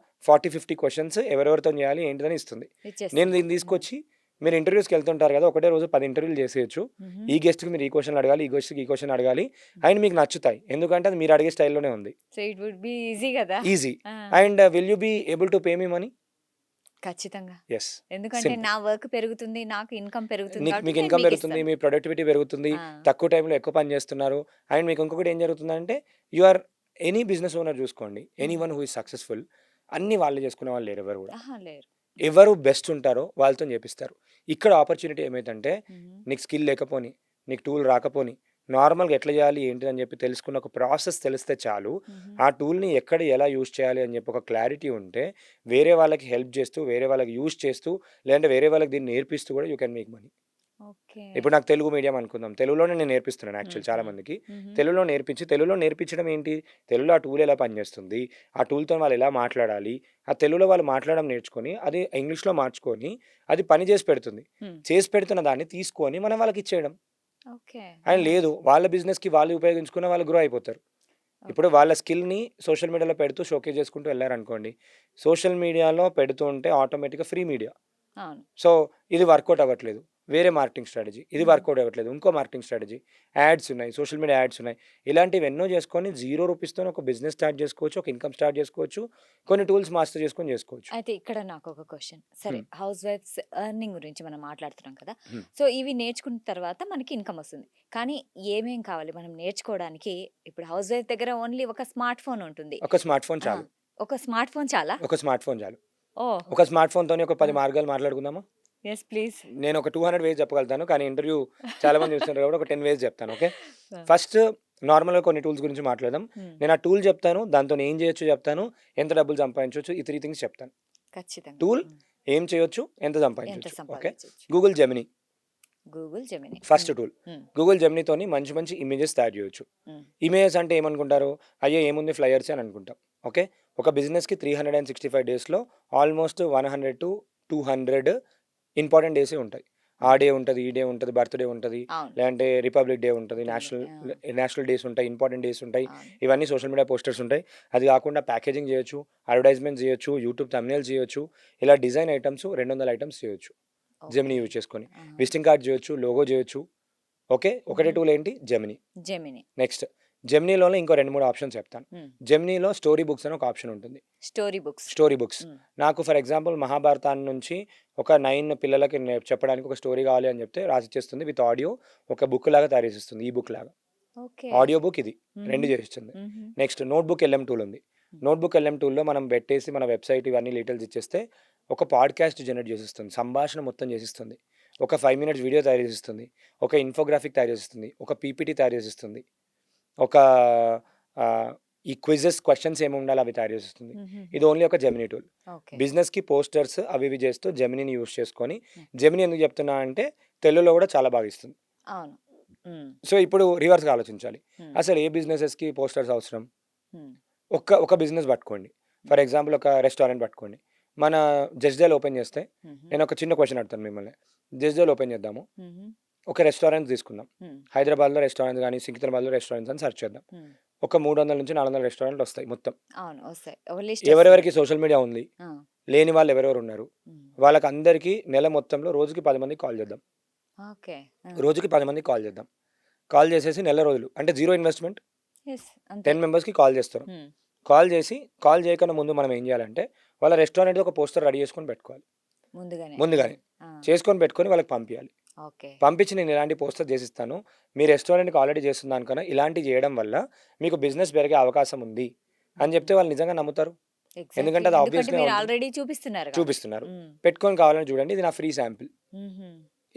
40, 50 క్వెషన్స్ ఎవరెవరితోని చేయాలి ఏంటిదని ఇస్తుంది. నేను ఇచ్చేస్తుంది. దీన్ని హ్మ్. తీసుకొచ్చి మీరు ఇంటర్వ్యూస్‌కి వెళ్తుంటారు కదా! ఒకటే రోజు 10 ఇంటర్వ్యూలు చేసేయొచ్చు. హుహు. ఈ గెస్ట్‌కి మీరు ఈ క్వెషన్‌లు అడగాలి. ఈ గెస్ట్‌కి ఈ క్వెషన్ అడగాలి. అండ్ మీకు నచ్చుతాయి. ఎందుకంటే అది మీరు అడిగే స్టైల్‌లోనే ఉంది. So, it would be easy గదా! ఈజీ. ఆ! And will you be able to pay me money? ఖచ్చితంగా. యెస్. ఎందుకంటే సింపుల్. నా వర్క్ పెరుగుతుంది. నాకు ఇన్‌కమ్ పెరుగుతుంది మీకు కాబట్టి మీకు నేను ఇన్‌కమ్ పెరుగుతుంది. మీకిస్తాను. మీ ప్రొడక్టివిటీ పెరుగుతుంది. ఆ! తక్కువ టైంలో ఎక్కువ పని చేస్తున్నారు. అండ్ మీకు ఇంకొకటి ఏం జరుగుతుందంటే you or any business owner చూసుకోండి. హ్మ్. ఎనీవన్ హూ ఈస్ సక్సెస్‌ఫుల్ అన్నీ వాళ్ళే చేసుకునే వాళ్ళు లేరు ఎవరు కూడా. అహా! లేరు. ఎవరు బెస్ట్ ఉంటారో వాళ్ళతోని చేపిస్తారు. ఇక్కడ ఆపర్చునిటీ ఏమైతంటే హుహు. నీకు స్కిల్ లేకపోని, నీకు టూల్ రాకపోని, నార్మల్‌గా ఎట్లా చేయాలి ఏంటి అని చెప్పి తెలుసుకున్న ఒక ప్రాసెస్ తెలిస్తే చాలు. హుహు. ఆ టూల్‌ని ఎక్కడ ఎలా యూజ్ చేయాలి అని చెప్పి ఒక క్లారిటీ ఉంటే వేరే వాళ్ళకి హెల్ప్ చేస్తూ, వేరే వాళ్ళకి యూజ్ చేస్తూ లేదంటే వేరే వాళ్ళకి దీన్ని నేర్పిస్తూ కూడా you can make money. Okay. ఇప్పుడు నాకు తెలుగు మీడియం అనుకుందాం. తెలుగులోనే నేను నేర్పిస్తున్నాను హ్మ్. యాక్చువల్ చాలా హ్మ్. మందికి. హుహు. తెలుగులో నేర్పించడం ఏంటి? తెలుగులో ఆ టూల్ ఎలా పనిచేస్తుంది? ఆ టూల్‌తోని వాళ్ళు ఎలా మాట్లాడాలి? ఆ తెలుగులో వాళ్ళు మాట్లాడడం నేర్చుకొని, అది ఇంగ్లీష్‌లో మార్చుకొని, అది పని చేసి పెడుతుంది. హ్మ్. చేసి పెడుతున్న దాన్ని తీసుకొని మనం వాళ్ళకిచ్చేయడం. ఓకే. And nice. లేదు వాళ్ళ బిజినెస్‌కి వాళ్ళు ఉపయోగించుకున్న వాళ్ళు గ్రో అయిపోతారు. ఇప్పుడు ఓకే. వాళ్ళ స్కిల్‌ని సోషల్ మీడియాలో పెడుతూ షోకేస్ చేసుకుంటూ వెళ్లారనుకోండి. సోషల్ మీడియాలో పెడుతూ ఉంటే ఆటోమేటిక్‌గా ఫ్రీ మీడియా. అవును. సో, ఇది వర్కౌట్ అవ్వట్లేదు. వేరే మార్కెటింగ్ స్ట్రాటజీ. ఇది హుహు. వర్కౌట్ అవ్వట్లేదు. ఇంకో మార్కెటింగ్ స్ట్రాటజీ. యాడ్స్ ఉన్నాయి. సోషల్ మీడియా యాడ్స్ ఉన్నాయి. ఇలాంటివి ఎన్నో చేసుకొని జీరో రూపీస్‌తోని ఒక బిజినెస్ స్టార్ట్ చేసుకోవచ్చు. ఒక ఇన్‌కమ్ స్టార్ట్ చేసుకోవచ్చు. కొన్ని టూల్స్ మాస్టర్ చేసుకొని చేసుకోవచ్చు. అయితే ఇక్కడ నాకొక క్వెషన్. సరే హ్మ్. హౌస్ వైఫ్స్ ఎర్నింగ్ గురించి మనం మాట్లాడుతున్నాం కదా! హ్మ్. సో, ఇవి నేర్చుకున్న తర్వాత మనకి ఇన్‌కమ్ వస్తుంది. కానీ ఏమేం కావాలి మనం నేర్చుకోవడానికి? ఇప్పుడు హౌస్ వైఫ్ దగ్గర ఓన్లీ ఒక స్మార్ట్ ఫోన్ ఉంటుంది. ఒక స్మార్ట్ ఫోన్ ఆ! చాలు. ఒక స్మార్ట్ ఫోన్ చాలా? ఒక స్మార్ట్ ఫోన్ చాలు. ఓహ్! ఒక స్మార్ట్ ఫోన్‌తోని ఒక 10 ఆ! మార్గాలు మాట్లాడుకుందామా? Yes please. నేను ఒక 200 వేస్ చెప్పగలుగుతాను. కానీ ఇంటర్వ్యూ చాలా మంది చూస్తున్నారు కాబట్టి ఒక 10 వేస్ చెప్తాను. ఓకే. ఆ! ఫస్ట్ నార్మల్‌గా కొన్ని టూల్స్ గురించి మాట్లాడదాం. హ్మ్. నేను ఆ టూల్ చెప్తాను. దాంతోని ఏం చేయొచ్చో చెప్తాను. ఎంత డబ్బులు సంపాదించొచ్చు. ఈ 3 థింగ్స్ చెప్తాను. ఖచ్చితంగా. టూల్ హ్మ్. ఏం చేయొచ్చు? ఎంత ఎంత సంపాదించొచ్చు? ఓకే. సంపాదించొచ్చు? Google Gemini Google Gemini. First హ్మ్. టూల్. హ్మ్. గూగుల్ జెమినీతోని మంచి మంచి ఇమేజెస్ తయారు చేయొచ్చు. హ్మ్. ఇమేజెస్ అంటే ఏమనుకుంటారు? అయ్యో! ఏముంది ఫ్లయర్సే అని అనుకుంటాం. ఓకే. ఒక బిజినెస్‌కి 365 డేస్‌లో ఆల్మోస్ట్ 100-200 ఇంపార్టెంట్ డేసే ఉంటాయి. ఆ హ్మ్. డే ఉంటది, ఈ డే ఉంటది, బర్త్‌డే ఉంటది, అవును. లేదంటే రిపబ్లిక్ డే ఉంటది, రిపబ్లిక్ ఆ! నేషనల్ డేస్ ఉంటాయి, ఇంపార్టెంట్ డేస్ ఉంటాయి. అవును. ఇవన్నీ సోషల్ మీడియా పోస్టర్స్ ఉంటాయి. అది కాకుండా ప్యాకేజింగ్ చేయొచ్చు, అడ్వర్టైజ్‌మెంట్స్ చేయొచ్చు, యూట్యూబ్ థంబ్‌నెయిల్స్ చేయొచ్చు. ఇలా డిజైన్ ఐటెమ్స్ 200 ఐటెమ్స్ చేయొచ్చు. జెమినీ యూజ్ చేసుకొని విజిటింగ్ కార్డ్ చేయొచ్చు, లోగో చేయొచ్చు. ఓకే, ఒకటే టూల్ ఏంటి జెమినీ. జెమిని. నెక్స్ట్ జెమినీలోనే ఇంకో 2, 3 ఆప్షన్స్ చెప్తాను. జెమినీలో స్టోరీ బుక్స్ అని ఒక ఆప్షన్ ఉంటుంది. Story books. స్టోరీ బుక్స్ నాకు ఫర్ ఎగ్జాంపుల్ మహాభారతాన్ని నుంచి ఒక 9 పిల్లలకి చెప్పడానికి ఒక స్టోరీ కావాలి అని చెప్తే రాసిచ్చేస్తుంది విత్ ఆడియో. ఒక బుక్ లాగా తయారు చేసిస్తుంది, ఈ బుక్ లాగా. ఓకే. ఆడియో బుక్ ఇది 2 చేసిస్తుంది. నెక్స్ట్ నోట్బుక్ ఎల్ఎం టూల్ ఉంది. నోట్బుక్ ఎల్ఎం టూల్లో మనం పెట్టేసి మన వెబ్సైట్ ఇవన్నీ డీటెయిల్స్ ఇచ్చేస్తే ఒక పాడ్కాస్ట్ జనరేట్ చేసిస్తుంది, సంభాషణ మొత్తం చేసిస్తుంది. ఒక 5 minutes వీడియో తయారు చేసిస్తుంది, ఒక ఇన్ఫోగ్రాఫిక్ తయారు చేసిస్తుంది, ఒక పీపీటీ తయారు చేసిస్తుంది, ఒక ఈ క్విజెస్ క్వశ్చన్స్ ఏమి ఉండాలి అవి తయారు చేసిస్తుంది. ఇది ఓన్లీ ఒక జెమినీ టూల్. బిజినెస్కి పోస్టర్స్ అవి ఇవి చేస్తూ జెమినీని యూజ్ చేసుకొని, జెమినీ ఎందుకు చెప్తున్నా అంటే తెలుగులో కూడా చాలా బాగా ఇస్తుంది. అవును. సో ఇప్పుడు రివర్స్గా ఆలోచించాలి, అసలు ఏ బిజినెసెస్కి పోస్టర్స్ అవసరం. ఒక బిజినెస్ పట్టుకోండి, ఫర్ ఎగ్జాంపుల్ ఒక రెస్టారెంట్ పట్టుకోండి. మన జస్డేల్ ఓపెన్ చేస్తే నేను ఒక చిన్న క్వశ్చన్ అడుగుతాను మిమ్మల్ని. జస్డేల్ ఓపెన్ చేద్దాము, ఒక రెస్టారెంట్ తీసుకుందాం. హైదరాబాద్లో రెస్టారెంట్స్ కానీ సికింద్రాబాద్లో రెస్టారెంట్స్ అని సెర్చ్ చేద్దాం. ఒక 300 నుంచి 400 రెస్టారెంట్లు వస్తాయి మొత్తం. అవును, వస్తాయి. ఒక లిస్ట్ ఎవరెవరికి సోషల్ మీడియా ఉంది, లేని వాళ్ళు ఎవరెవరు ఉన్నారు, వాళ్ళకి అందరికీ నెల మొత్తంలో రోజుకి 10 మందికి కాల్ చేద్దాం. ఓకే. రోజుకి 10 మందికి కాల్ చేద్దాం. కాల్ చేసేసి నెల రోజులు అంటే 0 ఇన్వెస్ట్మెంట్, 10 మెంబర్స్కి కాల్ చేస్తారు. కాల్ చేయకుండా ముందు మనం ఏం చేయాలంటే వాళ్ళ రెస్టారెంట్ ఒక పోస్టర్ రెడీ చేసుకొని పెట్టుకోవాలి. ముందుగానే చేసుకొని పెట్టుకొని వాళ్ళకి పంపించాలి. పంపించి నేను ఇలాంటి పోస్టర్ చేసిస్తాను, మీ రెస్టారెంట్కి ఆల్రెడీ చేస్తున్నాను కన్నా ఇలాంటివి చేయడం వల్ల మీకు బిజినెస్ పెరిగే అవకాశం ఉంది అని చెప్తే వాళ్ళు నిజంగా నమ్ముతారు. ఎందుకంటే అది ఆబ్వియస్లీ చూపిస్తున్నారు. పెట్టుకొని కావాలని చూడండి, ఇది నా ఫ్రీ శాంపిల్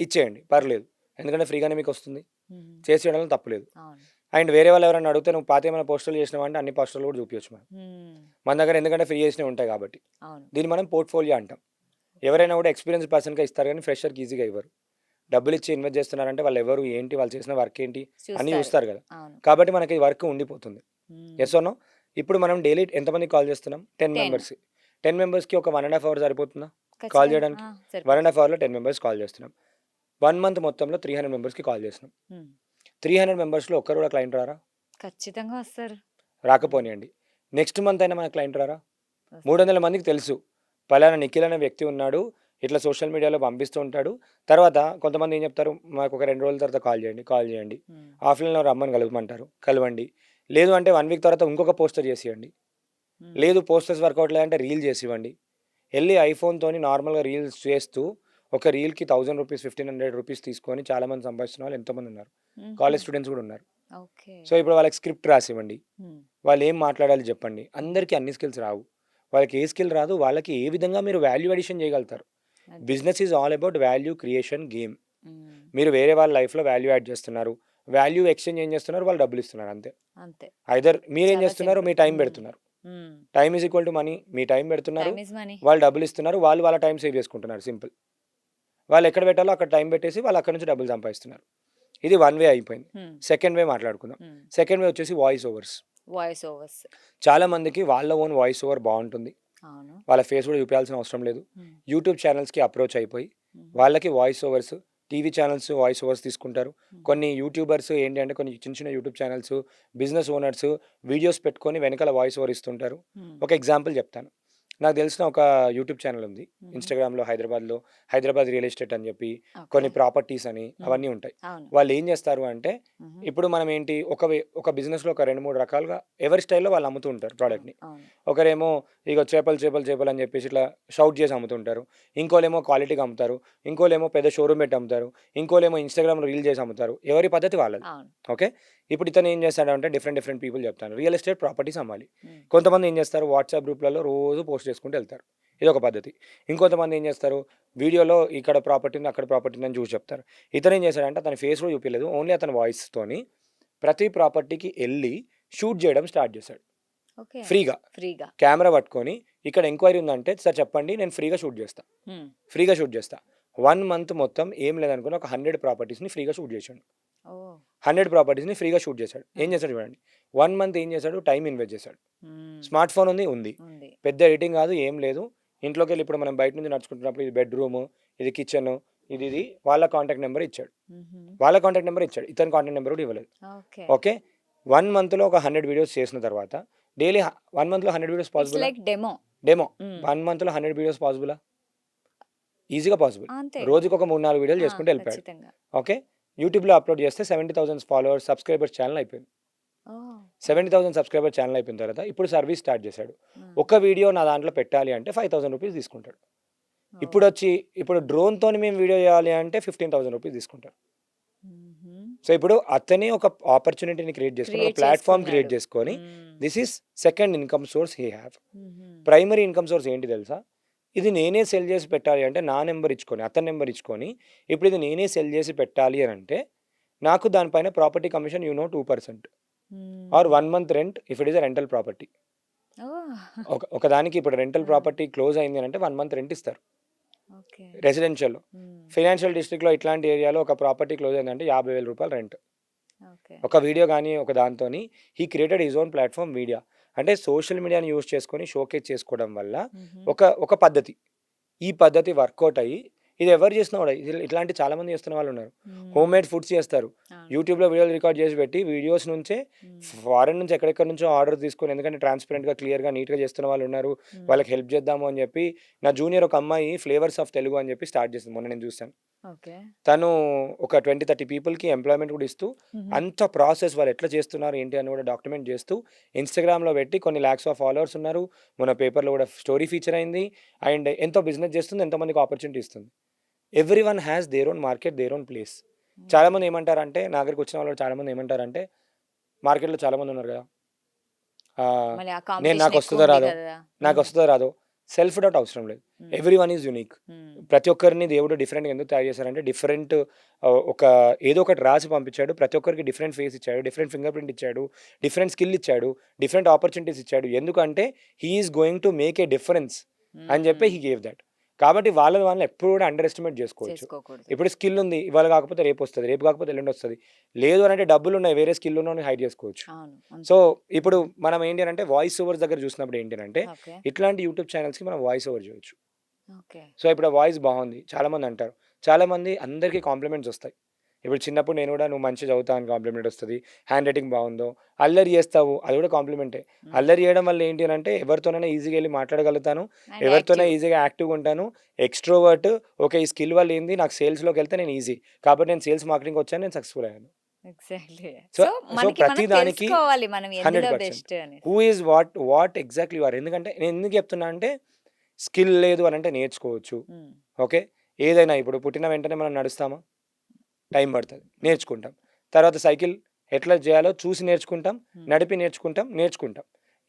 ఇచ్చేయండి, పర్లేదు, ఎందుకంటే ఫ్రీగానే మీకు వస్తుంది, చేసి చేయడంలో తప్పులేదు. అండ్ వేరే వాళ్ళు ఎవరైనా అడిగితే నువ్వు పాత ఏమైనా పోస్టర్లు చేసినావు అంటే అన్ని పోస్టర్లు కూడా చూపించచ్చు మనం మన దగ్గర, ఎందుకంటే ఫ్రీ చేసినవి ఉంటాయి కాబట్టి. దీన్ని మనం పోర్ట్ఫోలియో అంటాం. ఎవరైనా కూడా ఎక్స్పీరియన్స్ పర్సన్గా ఇస్తారు కానీ ఫ్రెషర్కి ఈజీగా ఇవ్వరు. డబ్బులు ఇచ్చి ఇన్వెస్ట్ చేస్తున్నారంటే వాళ్ళు ఎవరు ఏంటి, వాళ్ళు చేసిన వర్క్ ఏంటి అన్ని చూస్తారు కదా. కాబట్టి మనకి వర్క్ ఉండిపోతుంది. Yes or no? ఇప్పుడు మనం డైలీ ఎంతమందికి కాల్ చేస్తున్నాం? 10 మెంబర్స్కి. 10 మెంబర్స్కి ఒక 1.5 hour సరిపోతుందా కాల్ చేయడానికి? 1.5 hourలో 10 మెంబర్స్ కాల్ చేస్తున్నాం. 1 month మొత్తంలో 300 మెంబర్స్కి కాల్ చేస్తున్నాం. 300 మెంబర్స్లో ఒక్కరు కూడా క్లయింట్ రారా? ఖచ్చితంగా వస్తారు. రాకపోనియండి, నెక్స్ట్ మంత్ అయినా మన క్లయింట్ రారా? 300 మందికి తెలుసు పలానా నిఖిల్ అనే వ్యక్తి ఉన్నాడు, ఇట్లా సోషల్ మీడియాలో పంపిస్తూ ఉంటాడు. తర్వాత కొంతమంది ఏం చెప్తారు, మాకు ఒక 2 రోజుల తర్వాత కాల్ చేయండి, ఆఫ్లైన్లో రమ్మని కలవండి. లేదు అంటే 1 week తర్వాత ఇంకొక పోస్టర్ చేసివ్వండి. లేదు పోస్టర్స్ వర్కౌట్ లేదంటే రీల్ చేసివ్వండి. వెళ్ళి ఐఫోన్తోని నార్మల్గా రీల్స్ చేస్తూ ఒక రీల్కి 1000 రూపీస్ 1500 రూపీస్ తీసుకొని చాలామంది సంపాదిస్తున్న వాళ్ళు ఎంతోమంది ఉన్నారు. కాలేజ్ స్టూడెంట్స్ కూడా ఉన్నారు. సో ఇప్పుడు వాళ్ళకి స్క్రిప్ట్ రాసివ్వండి, వాళ్ళు ఏం మాట్లాడాలి చెప్పండి. అందరికీ అన్ని స్కిల్స్ రావు, వాళ్ళకి ఏ స్కిల్ రాదు, వాళ్ళకి ఏ విధంగా మీరు వాల్యూ అడిషన్ చేయగలుగుతారు. Business is all about value creation game. మీరు వేరే వాళ్ళ లైఫ్లో వాల్యూ యాడ్ చేస్తున్నారు, వాల్యూ ఎక్స్చేంజ్ ఏం చేస్తున్నారు, వాళ్ళు డబ్బులు ఇస్తున్నారు అంతే. ఐదర్ మీరేం చేస్తున్నారు, మీ టైం పెడుతున్నారు, time is equal to money. Me time పెడుతున్నారు, వాళ్ళు డబ్బులు ఇస్తున్నారు, వాళ్ళు వాళ్ళ టైం సేవ్ చేసుకుంటున్నారు. సింపుల్. వాళ్ళు ఎక్కడ పెట్టాలో అక్కడ టైం పెట్టేసి వాళ్ళు అక్కడ నుంచి డబ్బులు సంపాదిస్తున్నారు. ఇది 1 way అయిపోయింది. సెకండ్ వే మాట్లాడుకుందాం. సెకండ్ వే వచ్చేసి వాయిస్ ఓవర్స్. చాలా మందికి వాళ్ళ ఓన్ వాయిస్ ఓవర్ బాగుంటుంది, వాళ్ళ ఫేస్ కూడా చూపించాల్సిన అవసరం లేదు. యూట్యూబ్ ఛానల్స్కి అప్రోచ్ అయిపోయి వాళ్ళకి voice overs, TV channels voice overs తీసుకుంటారు. కొన్ని యూట్యూబర్స్ ఏంటి అంటే కొన్ని చిన్న చిన్న YouTube channels, business owners videos పెట్టుకొని వెనకాల వాయిస్ ఓవర్ ఇస్తుంటారు. ఒక ఎగ్జాంపుల్ చెప్తాను. నాకు తెలిసిన ఒక యూట్యూబ్ ఛానల్ ఉంది ఇన్స్టాగ్రామ్లో, హైదరాబాద్ రియల్ ఎస్టేట్ అని చెప్పి కొన్ని ప్రాపర్టీస్ అని అవన్నీ ఉంటాయి. వాళ్ళు ఏం చేస్తారు అంటే ఇప్పుడు మనం ఏంటి ఒక బిజినెస్లో ఒక 2-3 రకాలుగా ఎవరి స్టైల్లో వాళ్ళు అమ్ముతూ ఉంటారు ప్రోడక్ట్ని. ఒకరేమో ఇక చేపలు అని చెప్పేసి ఇట్లా షౌట్ చేసి అమ్ముతుంటారు, ఇంకోలేమో క్వాలిటీగా అమ్ముతారు, ఇంకోలేమో పెద్ద షోరూమ్ పెట్టి అమ్ముతారు, ఇంకోలేమో ఇన్స్టాగ్రామ్లో రీల్ చేసి అమ్ముతారు. ఎవరి పద్ధతి వాళ్ళది. ఓకే, ఇప్పుడు ఇతను ఏం చేస్తాడంటే డిఫరెంట్ పీపుల్ చెప్తాను రియల్ ఎస్టేట్ ప్రాపర్టీస్ అమ్మాలి. కొంతమంది ఏం చేస్తారు, వాట్సాప్ గ్రూప్లలో రోజు పోస్ట్ చేసుకుంటూ వెళ్తారు, ఇది ఒక పద్ధతి. ఇంకొంతమంది ఏం చేస్తారు, వీడియోలో ఇక్కడ ప్రాపర్టీ ఉంది అక్కడ ప్రాపర్టీ ఉందని చూసి చెప్తారు. ఇతను ఏం చేస్తాడంటే అతని ఫేస్ కూడా చూపించలేదు, ఓన్లీ అతని వాయిస్తోని ప్రతి ప్రాపర్టీకి వెళ్ళి షూట్ చేయడం స్టార్ట్ చేశాడు. ఫ్రీగా కెమెరా పట్టుకొని ఇక్కడ ఎంక్వైరీ ఉందంటే సార్ చెప్పండి, నేను ఫ్రీగా షూట్ చేస్తా. 1 month మొత్తం ఏం లేదనుకుని ఒక 100 ప్రాపర్టీస్ని ఫ్రీగా షూట్ చేశాడు. 100 ప్రాపర్టీస్ని ఫ్రీగా షూట్ చేశాడు. ఏం చేశాడు చూడండి, 1 month ఏం చేశాడు, టైం ఇన్వెస్ట్ చేశాడు. స్మార్ట్ ఫోన్ ఉంది, పెద్ద ఎడిటింగ్ కాదు, ఏం లేదు. ఇంట్లోకి వెళ్ళి ఇప్పుడు మనం బయట నుంచి నడుచుకుంటున్నప్పుడు ఇది బెడ్రూమ్, ఇది కిచెన్, ఇది వాళ్ళ కాంటాక్ట్ నెంబర్ ఇచ్చాడు. ఇతని కాంటాక్ట్ నెంబర్ కూడా ఇవ్వలేదు. ఓకే, 1 monthలో ఒక 100 వీడియోస్ చేసిన తర్వాత డైలీ 1 monthలో 100 వీడియోస్ పాసిబుల్? డెమో 1 monthలో 100 వీడియోస్ పాసిబులా? ఈజీగా పాసిబుల్. అంతే. రోజుకొక 3, 4 వీడియోలు ఆ! చేసుకుంటూ వెళ్ళిపోయాడు. ఖచ్చితంగా. ఓకే. యూట్యూబ్‌లో అప్‌లోడ్ చేస్తే 70,000 ఫాలోవర్స్, సబ్స్క్రైబర్స్ ఛానెల్ అయిపోయింది. ఓహ్! 70,000 సబ్స్క్రైబర్ ఛానెల్ అయిపోయిన తర్వాత ఇప్పుడు సర్వీస్ స్టార్ట్ చేశాడు. హ్మ్. ఒక వీడియో నా దాంట్లో పెట్టాలి అంటే 5,000 రూపీస్ తీసుకుంటాడు. ఓహ్! ఇప్పుడు డ్రోన్‌తోని మేము వీడియో చేయాలి అంటే 15,000 రూపీస్ తీసుకుంటారు. హుహు. సో, ఇప్పుడు అతనే ఒక ఆపర్చునిటీని క్రియేట్ చేసుకొని, ఒక క్రియేట్ ప్లాట్‌ఫార్మ్ క్రియేట్ చేసుకున్నాడు. చేసుకొని, హ్మ్. This is second income source he have. హుహు. ప్రైమరీ ఇన్‌కమ్ సోర్స్ ఏంటి తెలుసా? ఇది నేనే సెల్ చేసి పెట్టాలి అంటే నా నంబర్ ఇచ్చుకొని, అతని నంబర్ ఇచ్చుకొని, ఇప్పుడు ఇది నేనే సెల్ చేసి పెట్టాలి అనంటే, నాకు దానిపైన property commission 2% or hmm. 1 month rent if it is a rental property. Oh! ఒకదానికి ఇప్పుడు రెంటల్ ఆ! ప్రాపర్టీ క్లోజ్ అయింది అనంటే 1 మంత్ రెంట్ ఇస్తారు ఓకే. రెసిడెన్షియల్‌లో. హ్మ్. ఫైనాన్షియల్ డిస్ట్రిక్ట్‌లో ఇట్లాంటి ఏరియాలో ఒక ప్రాపర్టీ క్లోజ్ అయిందంటే రూ. 50,000 రెంట్. ఓకే. ఒక వీడియో గాని, ఒక దాంతోని he created his own platform media. అంటే సోషల్ మీడియాని యూజ్ చేసుకొని షోకేస్ చేసుకోవడం వల్ల హుహు. ఒక పద్ధతి. ఈ పద్ధతి వర్కౌట్ అయ్యి ఇది ఎవరు చేసినా కూడా ఇట్లాంటి చాలామంది చేస్తున్న వాళ్ళున్నారు. హ్మ్. హోమ్‌మేడ్ ఫుడ్స్ చేస్తారు. అవును. యూట్యూబ్‌లో వీడియోలు రికార్డ్ చేసి పెట్టి వీడియోస్ నుంచే హ్మ్. ఫారెన్ నుంచి ఎక్కడెక్కడి నుంచో ఆర్డర్ తీసుకొని ఎందుకంటే ట్రాన్స్‌పరెంట్‌గా, క్లియర్‌గా, నీట్‌గా చేస్తున్న వాళ్ళున్నారు. హ్మ్. వాళ్ళకి హెల్ప్ చేద్దాము అని చెప్పి నా జూనియర్ ఒక అమ్మాయి ఫ్లేవర్స్ ఆఫ్ తెలుగు అని చెప్పి స్టార్ట్ చేసింది. మొన్న నేను చూసాను. ఓకే. తను ఒక 20, 30 పీపుల్‌కి ఎంప్లాయ్‌మెంట్ కూడా ఇస్తూ, హుహు. అంత ప్రాసెస్ వాళ్ళు ఎట్లా చేస్తున్నారు, ఏంటి అని కూడా డాక్యుమెంట్ చేస్తూ, ఇన్‌స్టాగ్రామ్‌లో పెట్టి కొన్ని లాక్స్ ఆఫ్ ఫాలోవర్స్ ఉన్నారు. మొన్న పేపర్‌లో కూడా స్టోరీ ఫీచర్ అయింది. అండ్ ఎంతో బిజినెస్ చేస్తుంది. ఎంతోమందికి ఆపర్చునిటీ ఇస్తుంది. Everyone has their own market, their own place. హ్మ్. చాలామంది ఏమంటారంటే, నా దగ్గరికి వచ్చిన వాళ్ళు చాలామంది ఏమంటారంటే, మార్కెట్‌లో చాలామంది ఉన్నారు కదా! ఆహ్, మళ్ళీ ఆ నేను కాంపిటీషన్ నాకొస్తదో ఎక్కువుంది రాదో, గదా! హ్మ్. నాకొస్తదో రాదో, సెల్ఫ్ డౌట్ అవసరం లేదు. హ్మ్. Everyone is unique. హ్మ్. ప్రతి ఒక్కరిని దేవుడు డిఫరెంట్‌గా ఎందుకు తయారు చేశారంటే, డిఫరెంట్ ఒక ఏదో ఒకటి రాసి పంపించాడు. ప్రతి ఒక్కరికి డిఫరెంట్ ఫేస్ ఇచ్చాడు. డిఫరెంట్ ఫింగర్ ప్రింట్ ఇచ్చాడు. డిఫరెంట్ స్కిల్ ఇచ్చాడు. డిఫరెంట్ ఆపర్చునిటీస్ ఇచ్చాడు. ఎందుకంటే, he is going to make a difference అని చెప్పి హ్మ్. హి గేవ్ థట్. కాబట్టి వాళ్ళని ఎప్పుడు కూడా అండర్ ఎస్టిమేట్ చేసుకోవచ్చు. చేసుకోకూడదు. ఇప్పుడు స్కిల్ ఉంది. ఇవాళ కాకపోతే రేపొస్తది. రేపు కాకపోతే ఎల్లుండొస్తది. లేదు అనంటే డబ్బులున్నాయి. వేరే స్కిల్ ఉన్నోడిని హైర్ చేసుకోవచ్చు. అవును. సో, అంతే. ఇప్పుడు హ్మ్. మనం ఏంటి అనంటే వాయిస్ ఓవర్స్ దగ్గర చూసినప్పుడు ఏంటి అనంటే, ఓకే. ఇట్లాంటి యూట్యూబ్ ఛానెల్స్‌కి మనం వాయిస్ ఓవర్ చేయొచ్చు. ఓకే. సో, ఇప్పుడు ఆ వాయిస్ బాగుంది. చాలామంది అంటారు. చాలామంది అందరికి కాంప్లిమెంట్స్ ఒస్తాయి. ఇప్పుడు చిన్నప్పుడు నేను కూడా నువ్వు మంచిగా చదువుతావు అని కాంప్లిమెంట్ ఒస్తది. హ్యాండ్ రైటింగ్ బాగుందో, అల్లరి చేస్తావు అది కూడా కాంప్లిమెంటే. హ్మ్. అల్లరి చేయడం వల్ల ఏంటి అనంటే ఎవరితోనైనా ఈజీగా ఎళ్లి మాట్లాడగలుగుతాను. అండ్ ఎవరితోనైనా యాక్టివ్. ఈజీగా యాక్టివ్‌గా ఉంటాను. Extrovert okay. ఈ స్కిల్ వల్ల ఏంది నాకు సేల్స్‌లోకెళ్తే నేను ఈజీ. కాబట్టి నేను సేల్స్ మార్కెటింగ్‌కి వచ్చాను. నేను సక్సెస్‌ఫుల్ అయ్యాను. ఎగ్జాక్ట్‌లీ. సో, సో, సో మనకి ప్రతి మనం దానికి తెలుసుకోవాలి మనం ఎందులో 100%. బెస్ట్ అనేసి. Who is what exactly you are. ఎందుకంటే నేను ఎందుకు చెప్తున్నా అంటే స్కిల్ లేదు అనంటే నేర్చుకోవచ్చు. హ్మ్. ఓకే. ఏదైనా ఇప్పుడు పుట్టిన వెంటనే మనం నడుస్తామా? టైం పడతది. నేర్చుకుంటాం. తర్వాత సైకిల్ ఎట్లా చేయాలో చూసి నేర్చుకుంటాం. హ్మ్. నడిపి నేర్చుకుంటాం.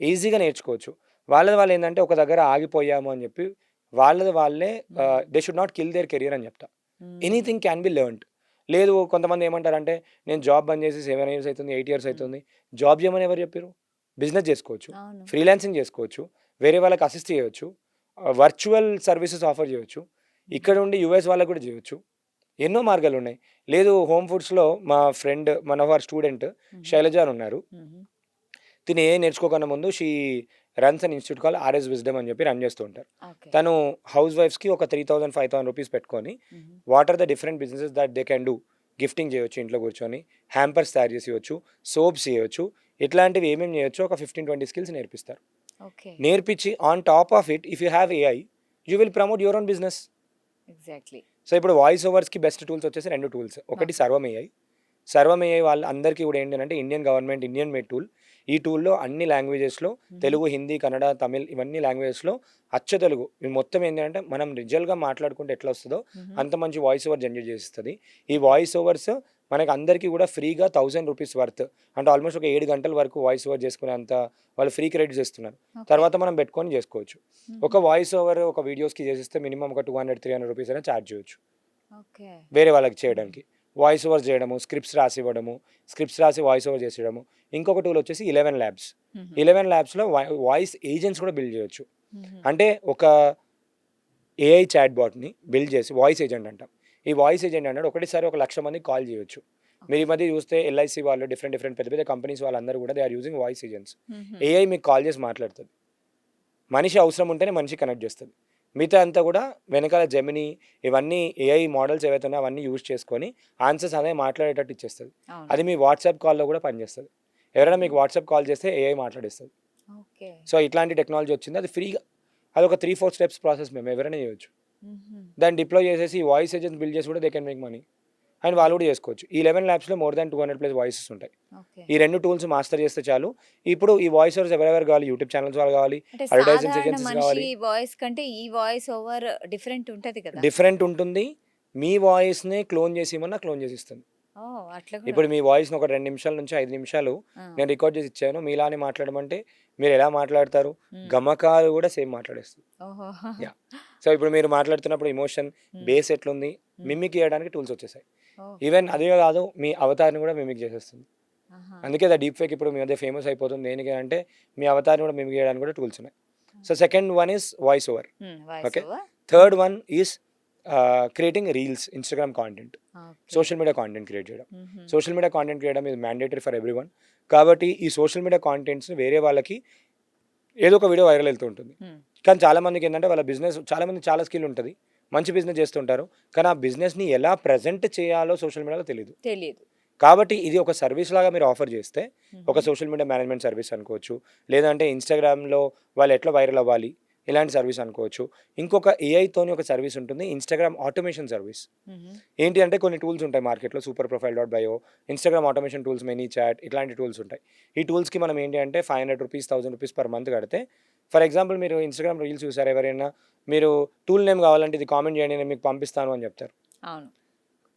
ఈజీగా నేర్చుకోవచ్చు. వాళ్ళేందంటే ఒక దగ్గర ఆగిపోయాము అని చెప్పి వాళ్ళది వాళ్ళే హ్మ్. They should not kill their career అని చెప్తా. హ్మ్. Anything can be learned. లేదు కొంతమంది ఏమంటారంటే నేను జాబ్ బంద్ చేసి 7 ఇయర్స్ అయితుంది, 8 ఇయర్స్ హ్మ్. అయితుంది. జాబ్ చేయమని ఎవరు చెప్పిర్రు? బిజినెస్ చేసుకోవచ్చు. అవును. ఫ్రీలాన్సింగ్ చేసుకోవచ్చు. వేరే వాళ్ళకి అసిస్ట్ చేయొచ్చు. వర్చువల్ సర్వీసెస్ ఆఫర్ చేయొచ్చు. హుహు. ఇక్కడ ఉండి యూఎస్ వాళ్ళకి కూడా చేయొచ్చు. ఎన్నో మార్గాలున్నాయి. లేదు హోమ్ ఫుడ్స్‌లో మా friend one of our student హుహు. శైలజ అని ఉన్నారు. హుహు. తిను ఏఐ నేర్చుకోకన్నా ముందు runs an institute called RS wisdom అని చెప్పి రన్ చేస్తూ ఉంటారు. ఓకే. తను హౌస్ వైఫ్స్‌కి ఒక 3,000, 5,000 రూపీస్ పెట్టుకొని హుహు. What are the different businesses that they can do. Gifting చేయొచ్చు ఇంట్లో కూర్చొని. హ్యాంపర్స్ తయారు చేసి ఇవ్వచ్చు. సోప్స్ చేయొచ్చు. ఇట్లాంటివి ఏమేమి చేయొచ్చో ఒక 15, 20 స్కిల్స్ నేర్పిస్తారు. ఓకే. నేర్పించి on top of it if you have AI you will promote your own business. Exactly. So, ఇప్పుడు వాయిస్ ఓవర్స్‌కి బెస్ట్ టూల్స్ వచ్చేసి 2 టూల్స్. ఒకటి ఓకే. సర్వం ఏఐ. సర్వం ఏఐ వాళ్ళందరికీ కూడా ఏంటంటే Indian government Indian made tool. ఈ టూల్‌లో అన్ని లాంగ్వేజెస్‌లో హుహు. తెలుగు, హిందీ, కన్నడ, తమిళ్ ఇవన్నీ లాంగ్వేజెస్‌లో అచ్చ తెలుగు ఇవి మొత్తం ఏంటంటే మనం రిజల్‌గా మాట్లాడుకుంటే ఎట్లా వస్తదో హుహు. అంత మంచి వాయిస్ ఓవర్ జనరేట్ చేసిస్తది. ఈ ఓకే. వాయిస్ ఓవర్స్ మనకు అందరికీ కూడా ఫ్రీగా 1000 రూపీస్ వర్త్. అంటే ఆల్మోస్ట్ ఒక 7 గంటల వరకు వాయిస్ ఓవర్ చేసుకునేంత వాళ్ళు ఫ్రీ క్రెడిట్స్ ఇస్తున్నారు. ఓకే. తర్వాత మనం పెట్టుకొని చేసుకోవచ్చు. హుహు. ఒక వాయిస్ ఓవర్ ఒక వీడియోస్‌కి చేసిస్తే మినిమమ్ ఒక 200, 300 రూపీస్ అయినా చార్జ్ చేయొచ్చు. ఓకే. వేరే వాళ్ళకి హుహు. చేయడానికి. వాయిస్ ఓవర్స్ చేయడము, స్క్రిప్ట్స్ రాసివ్వడము, స్క్రిప్ట్స్ రాసి వాయిస్ ఓవర్ చేసేయడము. ఇంకొక టూల్ వచ్చేసి 11 ల్యాబ్స్. హుహు. 11 ల్యాబ్స్‌లో వాయిస్ ఏజెంట్స్ కూడా బిల్డ్ చేయొచ్చు. హుహు. అంటే ఒక ఏఐ చాట్ బాట్‌ని బిల్డ్ చేసి వాయిస్ ఏజెంట్ అంటాం. ఈ వాయిస్ ఏజెంట్ అన్నాడు ఒకటేసారి ఒక 1,00,000 మందికి కాల్ చేయొచ్చు. మీరు ఈ ఓకే. మధ్య చూస్తే ఎల్ఐసి వాళ్ళు డిఫరెంట్ డిఫరెంట్ పెద్ద పెద్ద కంపెనీస్ వాళ్ళందరూ కూడా they are using voice agents. హుహు. ఏఐ మీకు కాల్ చేసి మాట్లాడుతది. మనిషి అవసరం ఉంటేనే మనిషి కనెక్ట్ చేస్తది. మిగతా అంతా కూడా వెనకాల జెమినీ ఇవన్నీ ఏఐ మోడల్స్ ఏవైతే ఉన్నాయో అవన్నీ యూజ్ చేసుకొని ఆన్సర్స్ అదే మాట్లాడేటట్టు ఇచ్చేస్తది. అవును. అది మీ వాట్సాప్ కాల్‌లో కూడా పనిచేస్తది. ఎవరైనా మీకు హ్మ్. వాట్సాప్ కాల్ చేస్తే ఏఐ మాట్లాడేస్తది. ఓకే. సో, ఇట్లాంటి టెక్నాలజీ వచ్చింది. అది ఫ్రీగా అదొక 3, 4 స్టెప్స్ ప్రాసెస్ మేము ఎవరైనా చేయొచ్చు. దాన్ని డిప్లాయ్ చేసేసి ఈ వాయిస్ ఏజెంట్స్ బిల్డ్ చేసి కూడా they can make money and వాళ్ళు కూడా చేసుకోవచ్చు. ఈ 11 ల్యాబ్స్లో మోర్ దాన్ 200+ వాయిసెస్ ఉంటాయి. ఓకే. ఈ 2 టూల్స్ మాస్టర్ చేస్తే చాలు. ఇప్పుడు ఈ వాయిసర్స్ ఎవరెవరు కావాలి, యూట్యూబ్ ఛానల్స్ వాళ్ళు కావాలి, అంటే అడ్వర్టైజింగ్ సాధారణ ఏజెన్సీస్ కావాలి. మనిషి వాయిస్ కంటే ఈ వాయిస్ ఓవర్ డిఫరెంట్ ఉంటది కదా. డిఫరెంట్ ఉంటుంది. మీ వాయిస్ని క్లోన్ చేసి ఇవ్వమన్నా క్లోన్ చేసి ఇస్తుంది. ఓ అట్లా కూడా. ఇప్పుడు మీ వాయిస్ని ఒక 2 నిమిషాల నుంచి 5 నిమిషాలు ఆ. నేను రికార్డ్ చేసి ఇచ్చాను, మీలానే మాట్లాడమంటే మీరు ఎలా మాట్లాడతారు? మ్మ్. గమకాలు కూడా సేమ్ మాట్లాడేస్తుంది. ఓహో. Yeah. సో ఇప్పుడు మీరు మాట్లాడుతున్నప్పుడు ఎమోషన్ మ్మ్. బేస్ ఎట్లుంది మ్మ్. మిమిక్ చేయడానికి టూల్స్ వచ్చేసాయి. ఓ. ఈవెన్ అదే కాదు, మీ అవతార్ని కూడా మిమిక్ చేసేస్తుంది. ఆహా. అందుకే ద డీప్ ఫేక్ ఇప్పుడు మీ మధ్య ఫేమస్ అయిపోతుంది. దేనికి అంటే మీ అవతార్ని కూడా మిమిక్ చేయడానికి కూడా టూల్స్ ఉన్నాయి. So second one is voice over. Voice Okay. Over. Third one is creating reels, Instagram content, social media content create చేయడం. సోషల్ మీడియా కాంటెంట్ క్రియేట్ ఇది మ్యాండేటరీ ఫర్ ఎవ్రీ వన్. కాబట్టి ఈ సోషల్ మీడియా కాంటెంట్స్ని వేరే వాళ్ళకి ఏదో ఒక video viral వెళ్తూ ఉంటుంది. కానీ చాలామందికి ఏంటంటే వాళ్ళ బిజినెస్, చాలామంది చాలా స్కిల్ ఉంటుంది, మంచి బిజినెస్ చేస్తుంటారు, కానీ ఆ బిజినెస్ని ఎలా ప్రజెంట్ చేయాలో సోషల్ మీడియాలో తెలియదు. తెలియదు. కాబట్టి ఇది ఒక సర్వీస్ లాగా మీరు ఆఫర్ చేస్తే, ఒక సోషల్ మీడియా మేనేజ్మెంట్ సర్వీస్ అనుకోవచ్చు, లేదంటే ఇన్స్టాగ్రామ్లో వాళ్ళు ఎట్లా వైరల్ అవ్వాలి ఇలాంటి సర్వీస్ అనుకోవచ్చు. ఇంకొక ఏఐతోని ఒక సర్వీస్ ఉంటుంది, ఇన్స్టాగ్రామ్ ఆటోమేషన్ సర్వీస్. ఏంటి అంటే కొన్ని టూల్స్ ఉంటాయి మార్కెట్లో, super profile .bio, Instagram automation tools, ManyChat, ఇట్లాంటి టూల్స్ ఉంటాయి. ఈ టూల్స్కి మనం ఏంటి అంటే 500 రూపీస్ 1000 రూపీస్ పర్ మంత్ కడితే, ఫర్ ఎగ్జాంపుల్ మీరు ఇన్స్టాగ్రామ్ రీల్స్ చూసారు ఎవరైనా, మీరు టూల్ నేమ్ కావాలంటే ఇది కామెంట్ చేయండి నేను మీకు పంపిస్తాను అని చెప్తారు. అవును.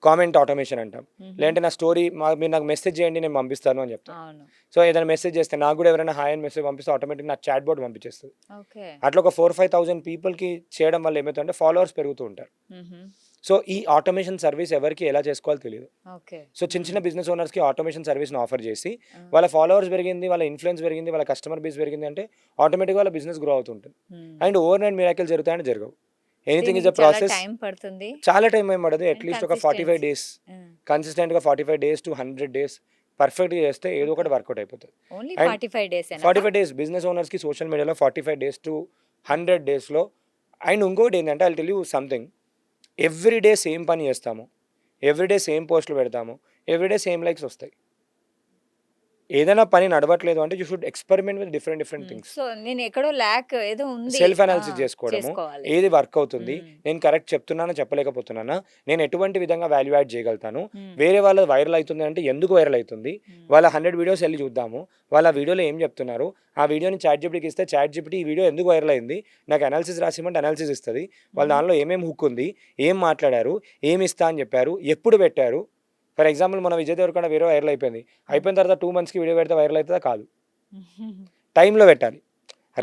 కామెంట్ ఆటోమేషన్ అంటాం. లేదంటే నా స్టోరీ మీరు నాకు మెసేజ్ చేయండి నేను పంపిస్తాను అని చెప్తాను. అవును. సో ఏదైనా మెసేజ్ చేస్తే నాకు కూడా ఎవరైనా హాయ్ అని మెసేజ్ పంపిస్తే ఆటోమేటిక్ నా చాట్ బోర్డ్ పంపించేస్తుంది. ఓకే. అట్లా ఒక 4-5,000 పీపుల్కి చేయడం వల్ల ఏమవుతుందంటే ఫాలోవర్స్ పెరుగుతూ ఉంటారు. సో ఈ ఆటోమేషన్ సర్వీస్ ఎవరికి ఎలా చేసుకోవాలో తెలియదు. ఓకే. సో చిన్న బిజినెస్ ఓనర్స్కి ఆటోమేషన్ సర్వీస్ని ఆఫర్ చేసి వాళ్ళ ఫాలోవర్స్ పెరిగింది, వాళ్ళ ఇన్ఫ్లుయెన్స్ పెరిగింది, వాళ్ళ కస్టమర్ బేస్ పెరిగింది అంటే ఆటోమేటిక్గా వాళ్ళ బిజినెస్ గ్రో అవుతుంటుంది. అండ్ ఓవర్ నైట్ మిరాకిల్ జరుగుతాయంటే జరగవు. Anything is a process. Time పడుతుంది. చాలా టైం ఏం పడదు, అట్లీస్ట్ ఒక 45 consistency. డేస్ కన్సిస్టెంట్గా 45 days to 100 days పర్ఫెక్ట్గా చేస్తే ఏదో ఒకటి వర్కౌట్ అయిపోతుంది. Only And 45 days. 45 days business ఓనర్స్కి సోషల్ మీడియాలో 45 days to 100 daysలో. అండ్ ఇంకోటి ఏంటంటే I tell you something, every day same పని చేస్తాము, ఎవ్రీడే సేమ్ పోస్టులు పెడతాము, ఎవ్రీడే సేమ్ లైక్స్ వస్తాయి. ఏదైనా పని నడవట్లేదు అంటే you should experiment with different things. So నేను ఎక్కడో ల్యాక్ ఏదో ఉంది. సెల్ఫ్ అనాలిసిస్ చేసుకోవడము, చేసుకోవాలి. ఏది వర్క్ అవుతుంది, నేను కరెక్ట్ చెప్తున్నానా చెప్పలేకపోతున్నానా, నేను ఎటువంటి విధంగా వాల్యూ యాడ్ చేయగలుగుతాను, వేరే వాళ్ళది వైరల్ అవుతుంది అంటే ఎందుకు వైరల్ అవుతుంది, వాళ్ళ 100 వీడియోస్ వెళ్ళి చూద్దాము, వాళ్ళ వీడియోలో ఏం చెప్తున్నారు, ఆ వీడియోని చాట్ జీపీటీకి ఇస్తే చాట్ జీపీటీ ఈ వీడియో ఎందుకు వైరల్ అయింది నాకు అనాలిసిస్ రాసిమంటే అనాలిసిస్ ఇస్తుంది, వాళ్ళ దానిలో ఏమేమి హుక్ ఉంది, ఏం మాట్లాడారు, ఏమి ఇస్తా అని చెప్పారు, ఎప్పుడు పెట్టారు. ఫర్ ఎగ్జాంపుల్ మన విజయ్ దేవరకొండ వీడియో వైరల్ అయిపోయిన తర్వాత 2 monthsకి వీడియో పెడితే వైరల్ అవుతుందా కాదు. టైంలో పెట్టాలి,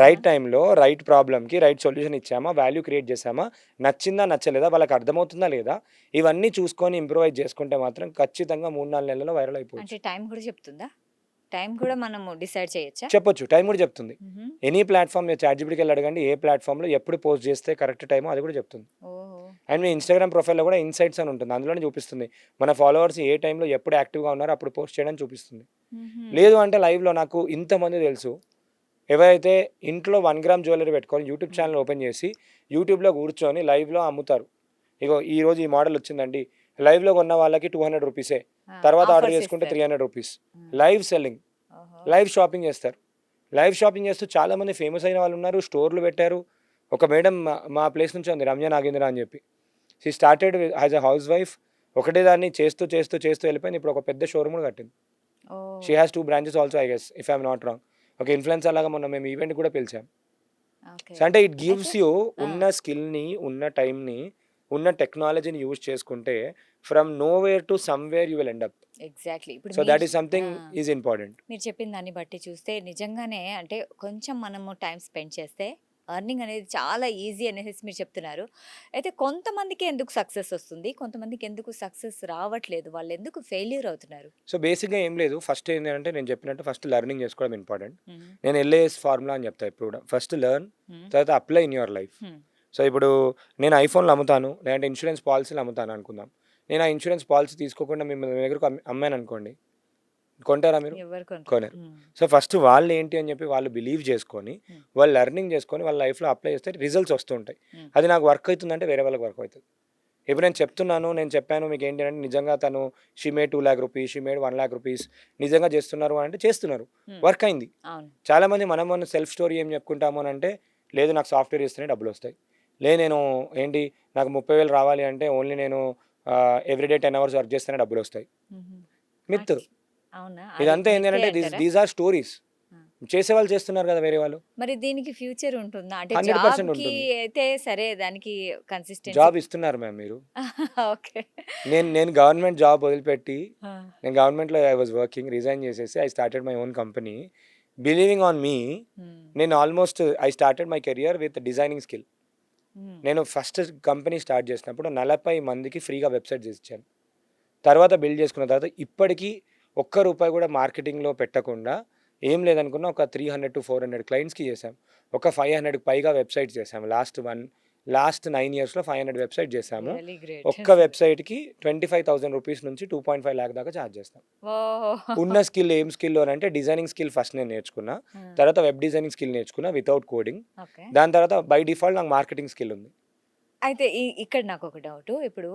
రైట్ టైంలో రైట్ ప్రాబ్లమ్కి రైట్ సొల్యూషన్ ఇచ్చామా, వాల్యూ క్రియేట్ చేసామా, నచ్చిందా నచ్చలేదా, వాళ్ళకి అర్థమవుతుందా లేదా, ఇవన్నీ చూసుకొని ఇంప్రూవైజ్ చేసుకుంటే మాత్రం ఖచ్చితంగా 3-4 నెలల్లో వైరల్ అయిపోవచ్చు. అంటే టైం కూడా చెప్తుందా? టైం కూడా మనము డిసైడ్ చేయొచ్చా? చెప్పొచ్చు, టైం కూడా చెప్తుంది. ఎనీ ప్లాట్ఫామ్ మీరు చాట్ జీపీటీకి వెళ్ళి అడగండి, ఏ ప్లాట్ఫామ్లో ఎప్పుడు పోస్ట్ చేస్తే కరెక్ట్ టైమో అది కూడా చెప్తుంది. అండ్ మీ ఇన్స్టాగ్రామ్ ప్రొఫైల్లో కూడా ఇన్సైట్స్ అని ఉంటుంది, అందులోనే చూపిస్తుంది మన ఫాలోవర్స్ ఏ టైంలో ఎప్పుడు యాక్టివ్గా ఉన్నారో అప్పుడు పోస్ట్ చేయడానికి చూపిస్తుంది. లేదు అంటే లైవ్లో నాకు ఇంతమంది తెలుసు ఎవరైతే ఇంట్లో 1 gram జ్యువెలరీ పెట్టుకొని యూట్యూబ్ ఛానల్ ఓపెన్ చేసి యూట్యూబ్లో కూర్చొని లైవ్లో అమ్ముతారు. ఇగో ఈ రోజు ఈ మోడల్ వచ్చిందండి, లైవ్లో కొన్న వాళ్ళకి 200 రూపీసే, తర్వాత ఆర్డర్ చేసుకుంటే 300 rupees. Live selling, live shopping చేస్తారు. లైవ్ షాపింగ్ చేస్తూ చాలామంది ఫేమస్ అయిన వాళ్ళు ఉన్నారు, స్టోర్లు పెట్టారు. ఒక మేడం మా ప్లేస్ నుంచి ఉంది, రమ్య నాగేంద్ర అని చెప్పి. She started as a house wife, ఒకటే దాన్ని చేస్తూ వెళ్ళిపోయింది. ఇప్పుడు ఒక పెద్ద షోరూమ్ కూడా కట్టింది. She has 2 branches also I guess if I'm not wrong. ఒక ఇన్ఫ్లుయెన్సర్ లాగా మొన్న మేము ఈవెంట్ కూడా పిలిచాం. అంటే ఇట్ గివ్స్ యూ ఉన్న స్కిల్ని, ఉన్న టైంని, ఉన్న టెక్నాలజీని యూజ్ చేసుకుంటే from nowhere to somewhere you will end up. Exactly. ఇప్పుడు so that is something is important. మీరు చెప్పిన దాన్ని బట్టి చూస్తే నిజంగానే అంటే కొంచెం మనము టైం స్పెండ్ చేస్తే ఎర్నింగ్ అనేది చాలా ఈజీ అనేసి మీరు చెప్తున్నారు. అయితే కొంతమందికి ఎందుకు సక్సెస్ వస్తుంది, కొంతమందికి ఎందుకు సక్సెస్ రావట్లేదు, వాళ్ళు ఎందుకు ఫెయిల్యూర్ అవుతున్నారు? సో బేసిక్గా ఏం లేదు, ఫస్ట్ ఏంటంటే నేను చెప్పినట్టు ఫస్ట్ లెర్నింగ్ చేసుకోవడం ఇంపార్టెంట్. నేను LAS ఫార్ములా అని చెప్తాను ఇప్పుడు కూడా, ఫస్ట్ లెర్న్, తర్వాత apply in your life. So ఇప్పుడు నేను ఐఫోన్లు అమ్ముతాను, లేదంటే ఇన్సూరెన్స్ పాలసీలు అమ్ముతాను అనుకుందాం. నేను ఆ ఇన్సూరెన్స్ పాలసీ తీసుకోకుండా మీ దగ్గరకు అమ్మాను అనుకోండి, కొంటారా మీరు? కొనరు. సో ఫస్ట్ వాళ్ళు ఏంటి అని చెప్పి వాళ్ళు బిలీవ్ చేసుకొని వాళ్ళు లెర్నింగ్ చేసుకొని వాళ్ళ లైఫ్లో అప్లై చేస్తే రిజల్ట్స్ వస్తుంటాయి. అది నాకు వర్క్ అవుతుందంటే వేరే వాళ్ళకి వర్క్ అవుతుంది. ఇప్పుడు నేను చెప్పాను మీకు ఏంటి అంటే నిజంగా తను she made 2 lakh rupees, she made 1 lakh rupees, నిజంగా చేస్తున్నారు అంటే చేస్తున్నారు, వర్క్ అయింది. చాలామంది మనం సెల్ఫ్ స్టోరీ ఏం చెప్పుకుంటాము అని అంటే లేదు నాకు సాఫ్ట్వేర్ చేస్తేనే డబ్బులు వస్తాయి, నేను ఏంటి నాకు 30,000 రావాలి అంటే ఓన్లీ నేను ఎవ్రీడే 10 అవర్స్ వర్క్ చేస్తేనే డబ్బులు వస్తాయి. మ్మ్. మిత్. అవునా? అది ఇదంతా మిత్తే ఏంటంటే అంటారా? These are stories. ఆ. చేసేవాళ్ళు చేస్తున్నారు కదా వేరే వాళ్ళు. మరి దీనికి ఫ్యూచర్ ఉంటుందా? అంటే 100% జాబ్‌కి ఉంటుంది. అయితే సరే దానికి కన్సిస్టెన్సీ జాబ్ ఇస్తున్నారు మ్యామ్ మీరు. ఓకే. నేను గవర్నమెంట్ జాబ్ వదిలిపెట్టి ఆ! నేను గవర్నమెంట్‌లో ఐ వాస్ వర్కింగ్. రిజైన్ చేసేసి I started my own company. Believing on me hmm. నేను almost I started my career with designing skill. Hmm. నేను ఫస్ట్ కంపెనీ స్టార్ట్ చేసినప్పుడు 40 మందికి ఫ్రీగా వెబ్‌సైట్ చేసిచ్చాను. తర్వాత బిల్డ్ చేసుకున్న తర్వాత ఇప్పటికీ ఒక్క రూపాయి కూడా మార్కెటింగ్‌లో పెట్టకుండా ఏం లేదనుకున్నా ఒక 300-400 క్లయింట్స్‌కి చేశాం. ఒక 500కి పైగా వెబ్‌సైట్స్ చేశాము. లాస్ట్ 9 ఇయర్స్‌లో 500 వెబ్‌సైట్ చేశాము. రియల్లీ గ్రేట్ ఒక్క అసలు. వెబ్‌సైట్‌కి 25,000 రూపీస్ నుంచి 2.5 లాక్ దాకా చార్జ్ చేస్తాం. ఓహ్! ఉన్న స్కిల్ ఏం స్కిల్ అని అంటే డిజైనింగ్ స్కిల్ ఫస్ట్ నేను నేర్చుకున్నా. ఆ! తర్వాత వెబ్ డిజైనింగ్ స్కిల్ నేర్చుకున్నా వితౌట్ కోడింగ్. ఓకే. దాని తర్వాత బై డిఫాల్ట్ నాకు మార్కెటింగ్ స్కిల్ ఉంది. అయితే ఇక్కడ నాకొక డౌటు. ఇప్పుడు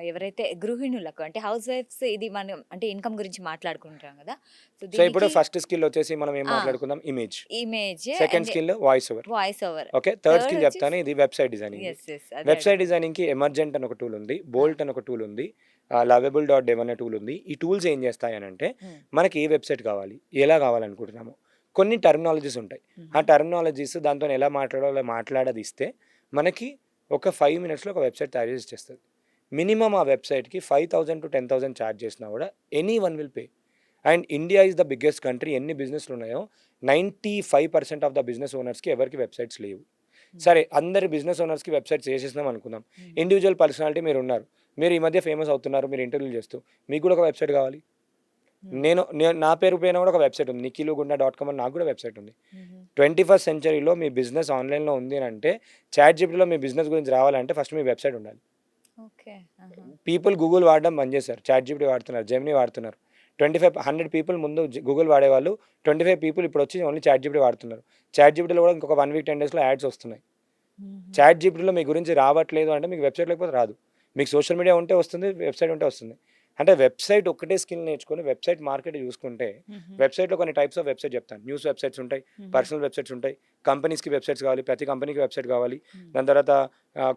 ఎవరైతే గృహిణులకు అంటే హౌస్ వైఫ్స్ ఇది మనం అంటే ఇన్‌కమ్ గురించి మాట్లాడుకుంటాం గదా! సో, సో, ఇప్పుడు దీనికి ఫస్ట్ స్కిల్ వచ్చేసి మనం ఏం ఆ! మాట్లాడుకుందాం image. Image second and skill voice over. Voice over. Okay. Third third skill చెప్తాను. వచ్చేసి ఇది వెబ్‌సైట్ డిజైనింగ్‌ది. యెస్. యెస్. అదే వెబ్‌సైట్ అడుగుతున్నా. డిజైనింగ్‌కి ఎమర్జెంట్ అని ఒక టూల్ ఉంది. ఆ! బోల్ట్ అని ఒక టూల్ ఉంది. లవబుల్.dev అనే టూల్ ఉంది. ఈ టూల్స్ ఏం చేస్తాయనంటే హ్మ్. మనకి ఏ వెబ్‌సైట్ కావాలి, ఎలా కావాలనుకుంటున్నామో కొన్ని టర్మినాలజీస్ ఉంటాయి. ఆ హుహు. టర్మినాలజీస్ దాంతోని ఎలా మాట్లాడాలో అలా మాట్లాడదిస్తే మనకి ఒక 5 మినిట్స్‌లో ఒక వెబ్‌సైట్ తయారు చేసి ఇచ్చేస్తది. మినిమమ్ ఆ వెబ్‌సైట్‌కి 5,000-10,000 చార్జ్ చేసినా కూడా anyone will pay. And India is the biggest country. ఎన్ని బిజినెస్‌లు ఉన్నాయో 95% ఆఫ్ ద బిజినెస్ ఓనర్స్‌కి ఎవరికీ వెబ్‌సైట్స్ లేవు. హ్మ్. సరే అందరి బిజినెస్ ఓనర్స్‌కి వెబ్‌సైట్స్ చేసేసినాం అనుకుందాం. హ్మ్. ఇండివిడ్యువల్ పర్సనాలిటీ మీరున్నారు. మీరు ఈ మధ్య ఫేమస్ అవుతున్నారు. మీరు ఇంటర్వ్యూలు చేస్తూ. మీకు కూడా ఒక వెబ్‌సైట్ కావాలి. హ్మ్. నేను నా పేరు పైన కూడా ఒక వెబ్‌సైట్ ఉంది. nikhilugunda.com అని నాకు కూడా వెబ్‌సైట్ ఉంది. హుహు. 21st సెంచరీలో మీ బిజినెస్ ఆన్‌లైన్‌లో ఉంది అనంటే చాట్‌జిపిటీలో మీ బిజినెస్ గురించి రావాలంటే ఫస్ట్ మీ వెబ్‌సైట్ ఉండాలి. ఓకే. ఆహా! పీపుల్ గూగుల్ వాడడం బంద్ చేశారు. చాట్‌జిపిటీ వాడుతున్నారు. జెమినీ వాడుతున్నారు. 100 పీపుల్ ముందు గూగుల్ వాడేవాళ్ళు. 25 పీపుల్ ఇప్పుడొచ్చి ఓన్లీ చాట్‌జిపిటీ వాడుతున్నారు. చాట్‌జిపిటీలో కూడా ఇంకొక 1 వీక్ 10 డేస్‌లో యాడ్స్ వస్తున్నాయి. హుహు. చాట్‌జిపిటీలో మీ గురించి రావట్లేదు అంటే మీకు వెబ్‌సైట్ లేకపోతే రాదు. మీకు సోషల్ మీడియా ఉంటే వస్తుంది. వెబ్‌సైట్ ఉంటే వస్తుంది. అంటే వెబ్‌సైట్ ఒక్కటే స్కిల్ నేర్చుకొని వెబ్‌సైట్ మార్కెట్ చూసుకుంటే హుహు. వెబ్‌సైట్‌లో కొన్ని టైప్స్ ఆఫ్ వెబ్‌సైట్ చెప్తాను. న్యూస్ వెబ్‌సైట్స్ ఉంటాయి. హుహు. పర్సనల్ వెబ్‌సైట్స్ ఉంటాయి. కంపెనీస్‌కి వెబ్‌సైట్స్ కావాలి. ప్రతి కంపెనీకి వెబ్‌సైట్ కావాలి. హ్మ్. దాని తర్వాత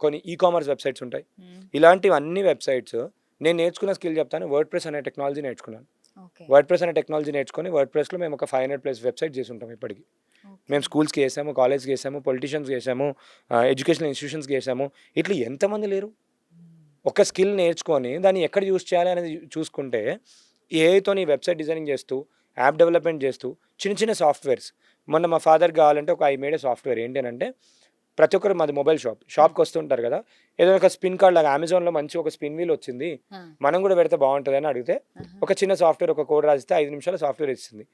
కొన్ని కామర్స్ వెబ్‌సైట్స్ ఉంటాయి. హ్మ్. ఇలాంటివన్నీ వెబ్‌సైట్స్ నేను నేర్చుకున్న స్కిల్ చెప్తాను. వర్డ్‌ప్రెస్ అనే టెక్నాలజీ నేర్చుకున్నాను. ఓకే. వర్డ్‌ప్రెస్ అనే టెక్నాలజీ నేర్చుకొని వర్డ్‌ప్రెస్‌లో మేము ఒక 500 ప్లస్ వెబ్‌సైట్ చేసి ఉంటాం ఇప్పటికి. ఓకే. మేము స్కూల్స్‌కి చేసాము, కాలేజ్‌కి చేసాము, పొలిటీషియన్స్‌కి చేసాము, ఎడ్యుకేషనల్ ఇన్‌స్టిట్యూషన్స్‌కి చేసాము. ఇట్లా ఎంతమంది లేరు? హ్మ్. ఒక స్కిల్ నేర్చుకొని దాన్ని ఎక్కడ యూజ్ చేయాలి అనేది చూసుకుంటే ఏఐతోని వెబ్‌సైట్ డిజైనింగ్ చేస్తూ, యాప్ డెవలప్‌మెంట్ చేస్తూ చిన్న చిన్న సాఫ్ట్‌వేర్స్ మొన్న మా ఫాదర్‌కి కావాలంటే ఒక ఐ మేడ్ ఎ సాఫ్ట్‌వేర్ ఏంటి అనంటే ప్రతి ఒక్కరు మాది మొబైల్ షాప్. హ్మ్. షాప్‌కి వస్తుంటారు కదా! ఏదైనా ఒక స్పిన్ కార్డ్ లాగా అమెజాన్‌లో మంచి ఒక స్పిన్ వీల్ వచ్చింది. ఆ! మనం కూడా పెడితే బాగుంటదని అడిగితే ఆహా! ఒక చిన్న సాఫ్ట్‌వేర్ ఒక కోడ్ రాసిస్తే 5 నిమిషాల్లో సాఫ్ట్‌వేర్ ఇచ్చేసింది.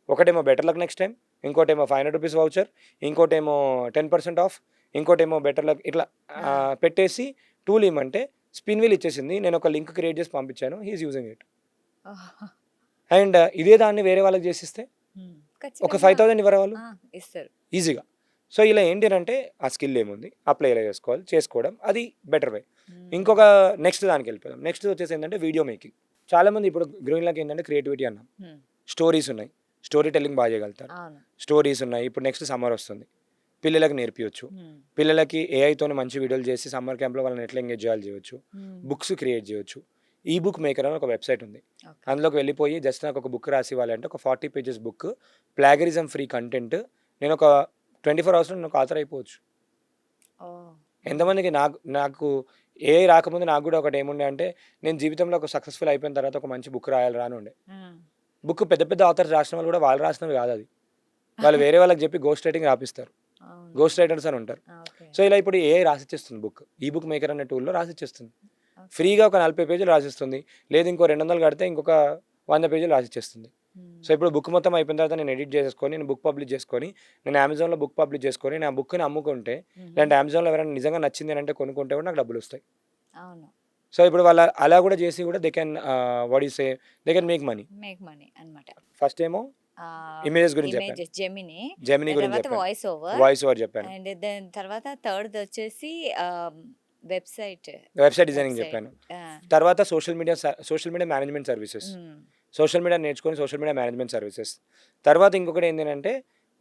ఒకటేమో బెటర్ లక్ నెక్స్ట్ టైమ్, ఇంకోటేమో రూ. 500 వౌచర్, ఇంకోటేమో 10% ఆఫ్, ఇంకోటేమో బెటర్ లక్ ఇట్లా ఆ! పెట్టేసి టూల్ ఇమ్మంటే స్పిన్ వీల్ ఇచ్చేసింది. నేను ఒక లింక్ క్రియేట్ చేసి పంపించాను. He is using it. Oh! And ఇదే దాన్ని వేరే వాళ్ళకి చేసిస్తే హ్మ్. ఒక ఖచ్చితంగా 5,000 ఇవ్వరా వాళ్ళు? ఆ! ఇస్తారు. ఈజీగా. సో, ఇలా ఏంటినంటే ఆ స్కిల్ ఏముంది? అప్లై ఎలా చేసుకోవాలి? చేసుకోవడం అది బెటర్ వే. హ్మ్. ఇంకొక నెక్స్ట్ దానికెళ్ళిపోదాం. నెక్స్ట్ వచ్చేసి ఏంటంటే వీడియో మేకింగ్. చాలామంది ఇప్పుడు గృహిణులకి ఏంటంటే క్రియేటివిటీ అన్నాం. హ్మ్. స్టోరీస్ ఉన్నాయి. స్టోరీ టెల్లింగ్ బాగా చేయగలుగుతారు. అవును. స్టోరీస్ ఉన్నాయి. ఇప్పుడు నెక్స్ట్ సమ్మర్ వస్తుంది. పిల్లలకి నేర్పియొచ్చు. హ్మ్. పిల్లలకి ఏఐతోని మంచి వీడియోలు చేసి సమ్మర్ క్యాంప్‌లో వాళ్ళని ఎట్లా ఎంగేజ్ చేయాలో చేయొచ్చు. హ్మ్. బుక్స్ క్రియేట్ చేయొచ్చు. ఈ బుక్ మేకర్ అని ఒక వెబ్‌సైట్ ఉంది. ఓకే. అందులోకి వెళ్ళిపోయి జస్ట్ నాకు ఒక బుక్ రాసి ఇవ్వాలి అంటే ఒక 40 pages book plagiarism free content నేను ఒక 24 అవర్స్‌లో నేను ఒక ఆథర్ అయిపోవచ్చు. ఓహ్! హ్మ్. ఎంతమందికి నాకు ఏఐ రాకముందు నాకు గూడా ఒకటి ఏముండే అంటే నేను జీవితంలో ఒక సక్సెస్‌ఫుల్ అయిపోయిన తర్వాత ఒక మంచి బుక్ రాయాలిరా అని ఉండే. ఆ! బుక్ పెద్ద పెద్ద ఆథర్స్ రాసిన వాళ్ళు కూడా వాళ్ళు రాసినవి కాదది. వాళ్ళు వేరే వాళ్ళకి చెప్పి గోస్ట్ రైటింగ్ రాపిస్తారు. అవును. గోస్ట్ రైటర్స్ అని ఉంటారు. ఆ! ఓకే. సో, ఇలా ఇప్పుడు ఏఐ రాసిచ్చేస్తుంది బుక్. ఈ బుక్ మేకర్ అనే టూల్‌లో రాసిచ్చేస్తుంది. ఓకే. ఫ్రీగా ఒక 40 పేజీలు రాసిస్తుంది. లేదు ఇంకో 200 కడితే ఇంకొక 100 పేజీలు రాసిచ్చేస్తుంది. హ్మ్. సో, ఇప్పుడు బుక్ మొత్తం అయిపోయిన తర్వాత నేను ఎడిట్ చేసేసుకొని, నేను బుక్ పబ్లిష్ చేసుకొని, నేను అమెజాన్‌లో బుక్ పబ్లిష్ చేసుకొని, నా బుక్‌ని అమ్ముకుంటే, హుహు. లేదంటే అమెజాన్‌లో ఎవరైనా నిజంగా నచ్చింది అనంటే కొనుక్కుంటే కూడా నాకు డబ్బులొస్తాయి. అవును. సో, ఇప్పుడు వాళ్ళ అలా కూడా చేసి కూడా they can what you say they can make money. Make money అన్నమాట. ఫస్ట్ ఏమో ఆహ్, ఇమేజెస్ గురించి చెప్పాను. ఇమేజెస్ జెమినీ, జెమినీ దాని గురించి తర్వాత చెప్పాను. వాయిస్ ఓవర్ వాయిస్ ఓవర్ చెప్పాను. అండ్ దాని తర్వాత థర్డ్‌దొచ్చేసి వెబ్‌సైట్. Website designing website. చెప్పాను. ఆ! తర్వాత సోషల్ మీడియా మేనేజ్మెంట్ సర్వీసెస్. హ్మ్. సోషల్ మీడియా నేర్చుకొని సోషల్ మీడియా మేనేజ్మెంట్ సర్వీసెస్. తర్వాత ఇంకొకటి ఏంటంటే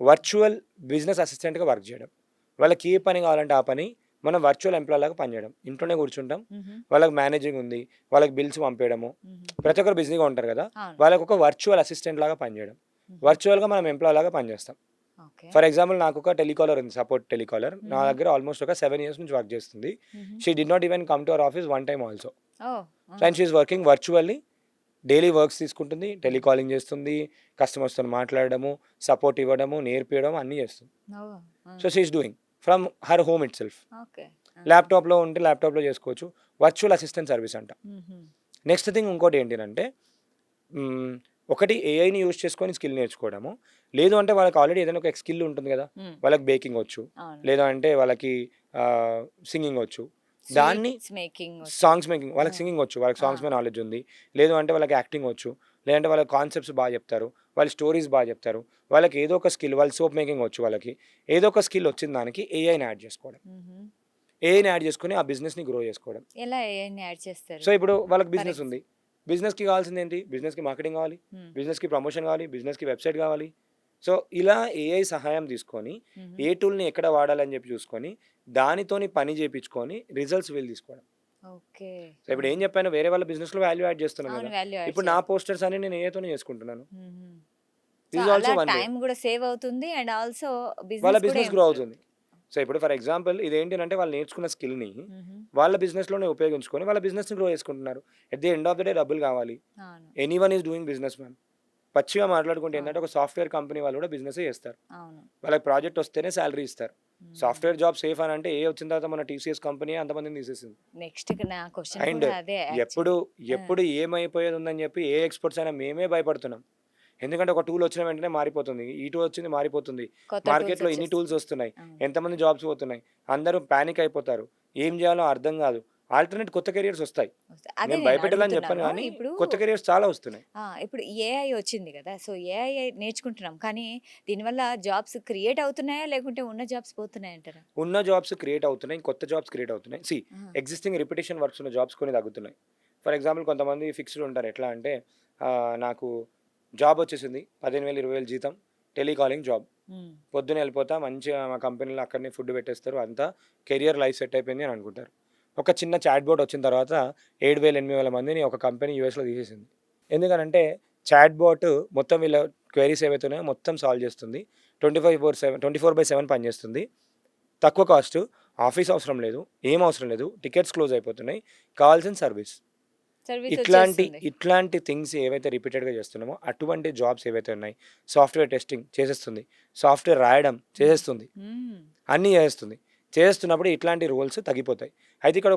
వర్చువల్ బిజినెస్ అసిస్టెంట్‌గా వర్క్ చేయడం. వాళ్ళకి ఏ పని కావాలంటే ఆ పని మనం వర్చువల్ ఎంప్లాయ్ లాగా పనిచేయడం. ఇంట్లోనే కూర్చుంటాం. వాళ్ళకి మేనేజింగ్ ఉంది. వాళ్ళకి బిల్స్ పంపేయడము. ప్రతి ఒక్కరు బిజీగా ఉంటారు కదా! అవును. వాళ్ళకి ఒక వర్చువల్ అసిస్టెంట్ లాగా పనిచేయడం. వర్చువల్‌గా మనం ఎంప్లాయ్ లాగా పనిచేస్తాం. ఓకే. ఫర్ ఎగ్జాంపుల్ నాకు ఒక టెలికాలర్ ఉంది. Support telecaller. నా దగ్గర ఆల్మోస్ట్ ఒక 7 ఇయర్స్ నుంచి వర్క్ చేస్తుంది. She did not even come to our office one time also. Oh! And she is working virtually. Daily works తీసుకుంటుంది. టెలికాలింగ్ చేస్తుంది. కస్టమర్స్‌తో మాట్లాడడము, సపోర్ట్ ఇవ్వడము, నేర్పియడం అన్నీ చేస్తుంది. Oh! So she is doing from her home itself. Okay. ల్యాప్‌టాప్‌లో ఉంటే ల్యాప్‌టాప్‌లో చేసుకోవచ్చు. వర్చువల్ అసిస్టెంట్ సర్వీస్ అంట. నెక్స్ట్ థింగ్ ఇంకోటి ఏంటిదంటే ఒకటి ఏఐని యూజ్ చేసుకొని స్కిల్ నేర్చుకోవడము. లేదు అంటే వాళ్ళకి ఆల్రెడీ ఏదైనా ఒక స్కిల్ ఉంటుంది కదా! వాళ్ళకి బేకింగ్ వచ్చు. అవును. లేదా అంటే వాళ్ళకి సింగింగ్ వచ్చు. దాన్ని స్వీట్స్ మేకింగ్ సాంగ్స్ మేకింగ్ వాళ్ళకి ఆ! సింగింగ్ వచ్చు. వాళ్ళకి సాంగ్స్ ఆ! మీద నాలెడ్జ్ ఉంది. లేదు అంటే వాళ్ళకి యాక్టింగ్ వచ్చు. లేదంటే వాళ్ళ కాన్సెప్ట్స్ బాగా చెప్తారు. వాళ్ళు స్టోరీస్ బాగా చెప్తారు. వాళ్ళకి ఏదో ఒక స్కిల్ వాళ్ళు సోప్ మేకింగ్ వచ్చు వాళ్ళకి. ఏదో ఒక స్కిల్ వచ్చిన దానికి ఏఐని యాడ్ చేసుకోవడం. ఏఐని యాడ్ చేసుకొని ఆ బిజినెస్‌ని గ్రో చేసుకోవడం. ఎలా ఏఐని యాడ్ చేస్తారు? సో, ఇప్పుడు వాళ్ళకి ఫర్ బిజినెస్ ఉంది. బిజినెస్‌కి కావాల్సిందేంటి? బిజినెస్‌కి మార్కెటింగ్ కావాలి. బిజినెస్‌కి ప్రమోషన్ కావాలి. బిజినెస్‌కి వెబ్‌సైట్ కావాలి. సో, ఇలా ఏఐ సహాయం తీసుకొని ఏ టూల్‌ని ఎక్కడ వాడాలని చెప్పి చూసుకొని, దానితోని పని చేపించుకొని రిజల్ట్స్ వీళ్ళు తీసుకోవడం. ఓకే. సో, ఇప్పుడు ఏం చెప్పాను వేరే వాళ్ళ బిజినెస్‌లో వాల్యూ యాడ్ చేస్తున్నాను అవును. కదా! వాల్యూ యాడ్ ఇప్పుడు నా చేయాలి. పోస్టర్స్ అన్ని నేను ఏఐతోనే చేసుకుంటున్నాను. సో, దిస్ ఈస్ అలా ఆల్సో వన్ వే. టైం గూడా సేవ్ అవుతుంది. అండ్ ఆల్సో వాళ్ళ బిజినెస్ కూడా బిజినెస్ గ్రో ఇంప్రూవ్. అవుతుంది. సో, ఇప్పుడు ఫర్ ఎగ్జాంపుల్ ఇదేంటంటే వాళ్ళు నేర్చుకున్న స్కిల్‌ని హుహు. వాళ్ళ బిజినెస్‌లోనే ఉపయోగించుకొని వాళ్ళ బిజినెస్‌ని గ్రో చేసుకుంటున్నారు. At the end of the day డబ్బులు కావాలి. అవును. Anyone is doing business man. పచ్చిగా మాట్లాడుకుంటే ఏంటంటే అవును. ఒక సాఫ్ట్‌వేర్ కంపెనీ వాళ్ళు కూడా బిజినెసే చేస్తారు. అవును. వాళ్ళకి ప్రాజెక్ట్ వస్తేనే సాలరీ ఇస్తారు. హ్మ్. సాఫ్ట్‌వేర్ జాబ్ సేఫ్ అని అంటే ఏఐ వచ్చిన తర్వాత మన టీసీఎస్ కంపెనీయే అంతమందిని తీసేసింది. నెక్స్ట్ నా క్వెషన్ అండ్ కూడా అదే ఎప్పుడు యాక్చువల్లీ. ఆ! ఎప్పుడు ఏమైపోయేది ఉందని చెప్పి ఏ ఎక్స్‌పర్ట్స్ అయినా మేమే భయపడుతున్నాం. ఎందుకంటే ఒక టూల్ వచ్చిన వెంటనే మారిపోతుంది. ఈ టూల్ వచ్చింది మారిపోతుంది. కొత్త టూల్స్ మార్కెట్‌లో ఇన్ని టూల్స్ వచ్చేస్తున్నాయి. వస్తున్నాయి. అవును. ఎంతమంది జాబ్స్ పోతున్నాయి. అందరూ పానిక్ అయిపోతారు. ఏం చేయాలో అర్థం కాదు. ఆల్టర్‌నేట్ కొత్త కెరియర్స్ వస్తాయి. అదే నేను నేను భయపెట్టాలని చెప్పను అడుగుతున్నాను. గానీ ఇప్పుడు కొత్త కెరియర్స్ చాలా వస్తున్నాయి. ఇప్పుడు ఏఐ వచ్చింది గదా! సో, ఏఐ నేర్చుకుంటున్నాం. కానీ దీనివల్ల జాబ్స్ క్రియేట్ అవుతున్నాయా? లేకుంటే ఉన్న జాబ్స్ పోతున్నాయంటారా? ఉన్న జాబ్స్ క్రియేట్ అవుతున్నాయి. కొత్త జాబ్స్ క్రియేట్ అవుతున్నాయి. ఆ! ఎగ్జిస్టింగ్ రిపిటీషన్ వర్క్స్ ఉన్న జాబ్స్ కొన్ని తగ్గుతున్నాయి. ఫర్ ఎగ్జాంపుల్ కొంతమంది ఫిక్స్‌డ్ ఉంటారు. ఎట్లా అంటే నాకు జాబ్ వచ్చేసింది. 15,000, 20,000 జీతం. Telecalling job. హ్మ్. పొద్దున్నే వెళ్ళిపోతా మంచిగా మా కంపెనీలో అక్కడనే ఫుడ్ పెట్టేస్తారు. అంతా కెరియర్ లైఫ్ సెట్ అయిపోయింది అని అనుకుంటారు. ఒక చిన్న చాట్ బోట్ వచ్చిన తర్వాత 7,000, 8,000 మందిని ఒక కంపెనీ యూఎస్‌లో తీసేసింది. ఎందుకనంటే చాట్ బోట్ మొత్తం వీళ్ళ క్వెరీస్ ఏవైతే ఉన్నాయో మొత్తం సాల్వ్ చేస్తుంది. 24/7 పనిచేస్తుంది. తక్కువ కాస్ట్. ఆఫీస్ అవసరం లేదు. ఏం అవసరం లేదు. టికెట్స్ క్లోజ్ అయిపోతున్నాయి. కావాల్సిన సర్వీస్. సర్వీస్ ఇట్లాంటి వచ్చేస్తుంది. ఇట్లాంటి థింగ్స్ ఏవైతే రిపీటెడ్‌గా చేస్తున్నామో అటువంటి జాబ్స్ ఏవైతే ఉన్నాయి. సాఫ్ట్‌వేర్ టెస్టింగ్ చేసేస్తుంది. సాఫ్ట్‌వేర్ రాయడం చేసేస్తుంది. హ్మ్. అన్నీ చేసేస్తుంది. చేస్తున్నప్పుడు ఇట్లాంటి రోల్స్ తగ్గిపోతాయి. అయితే ఇక్కడ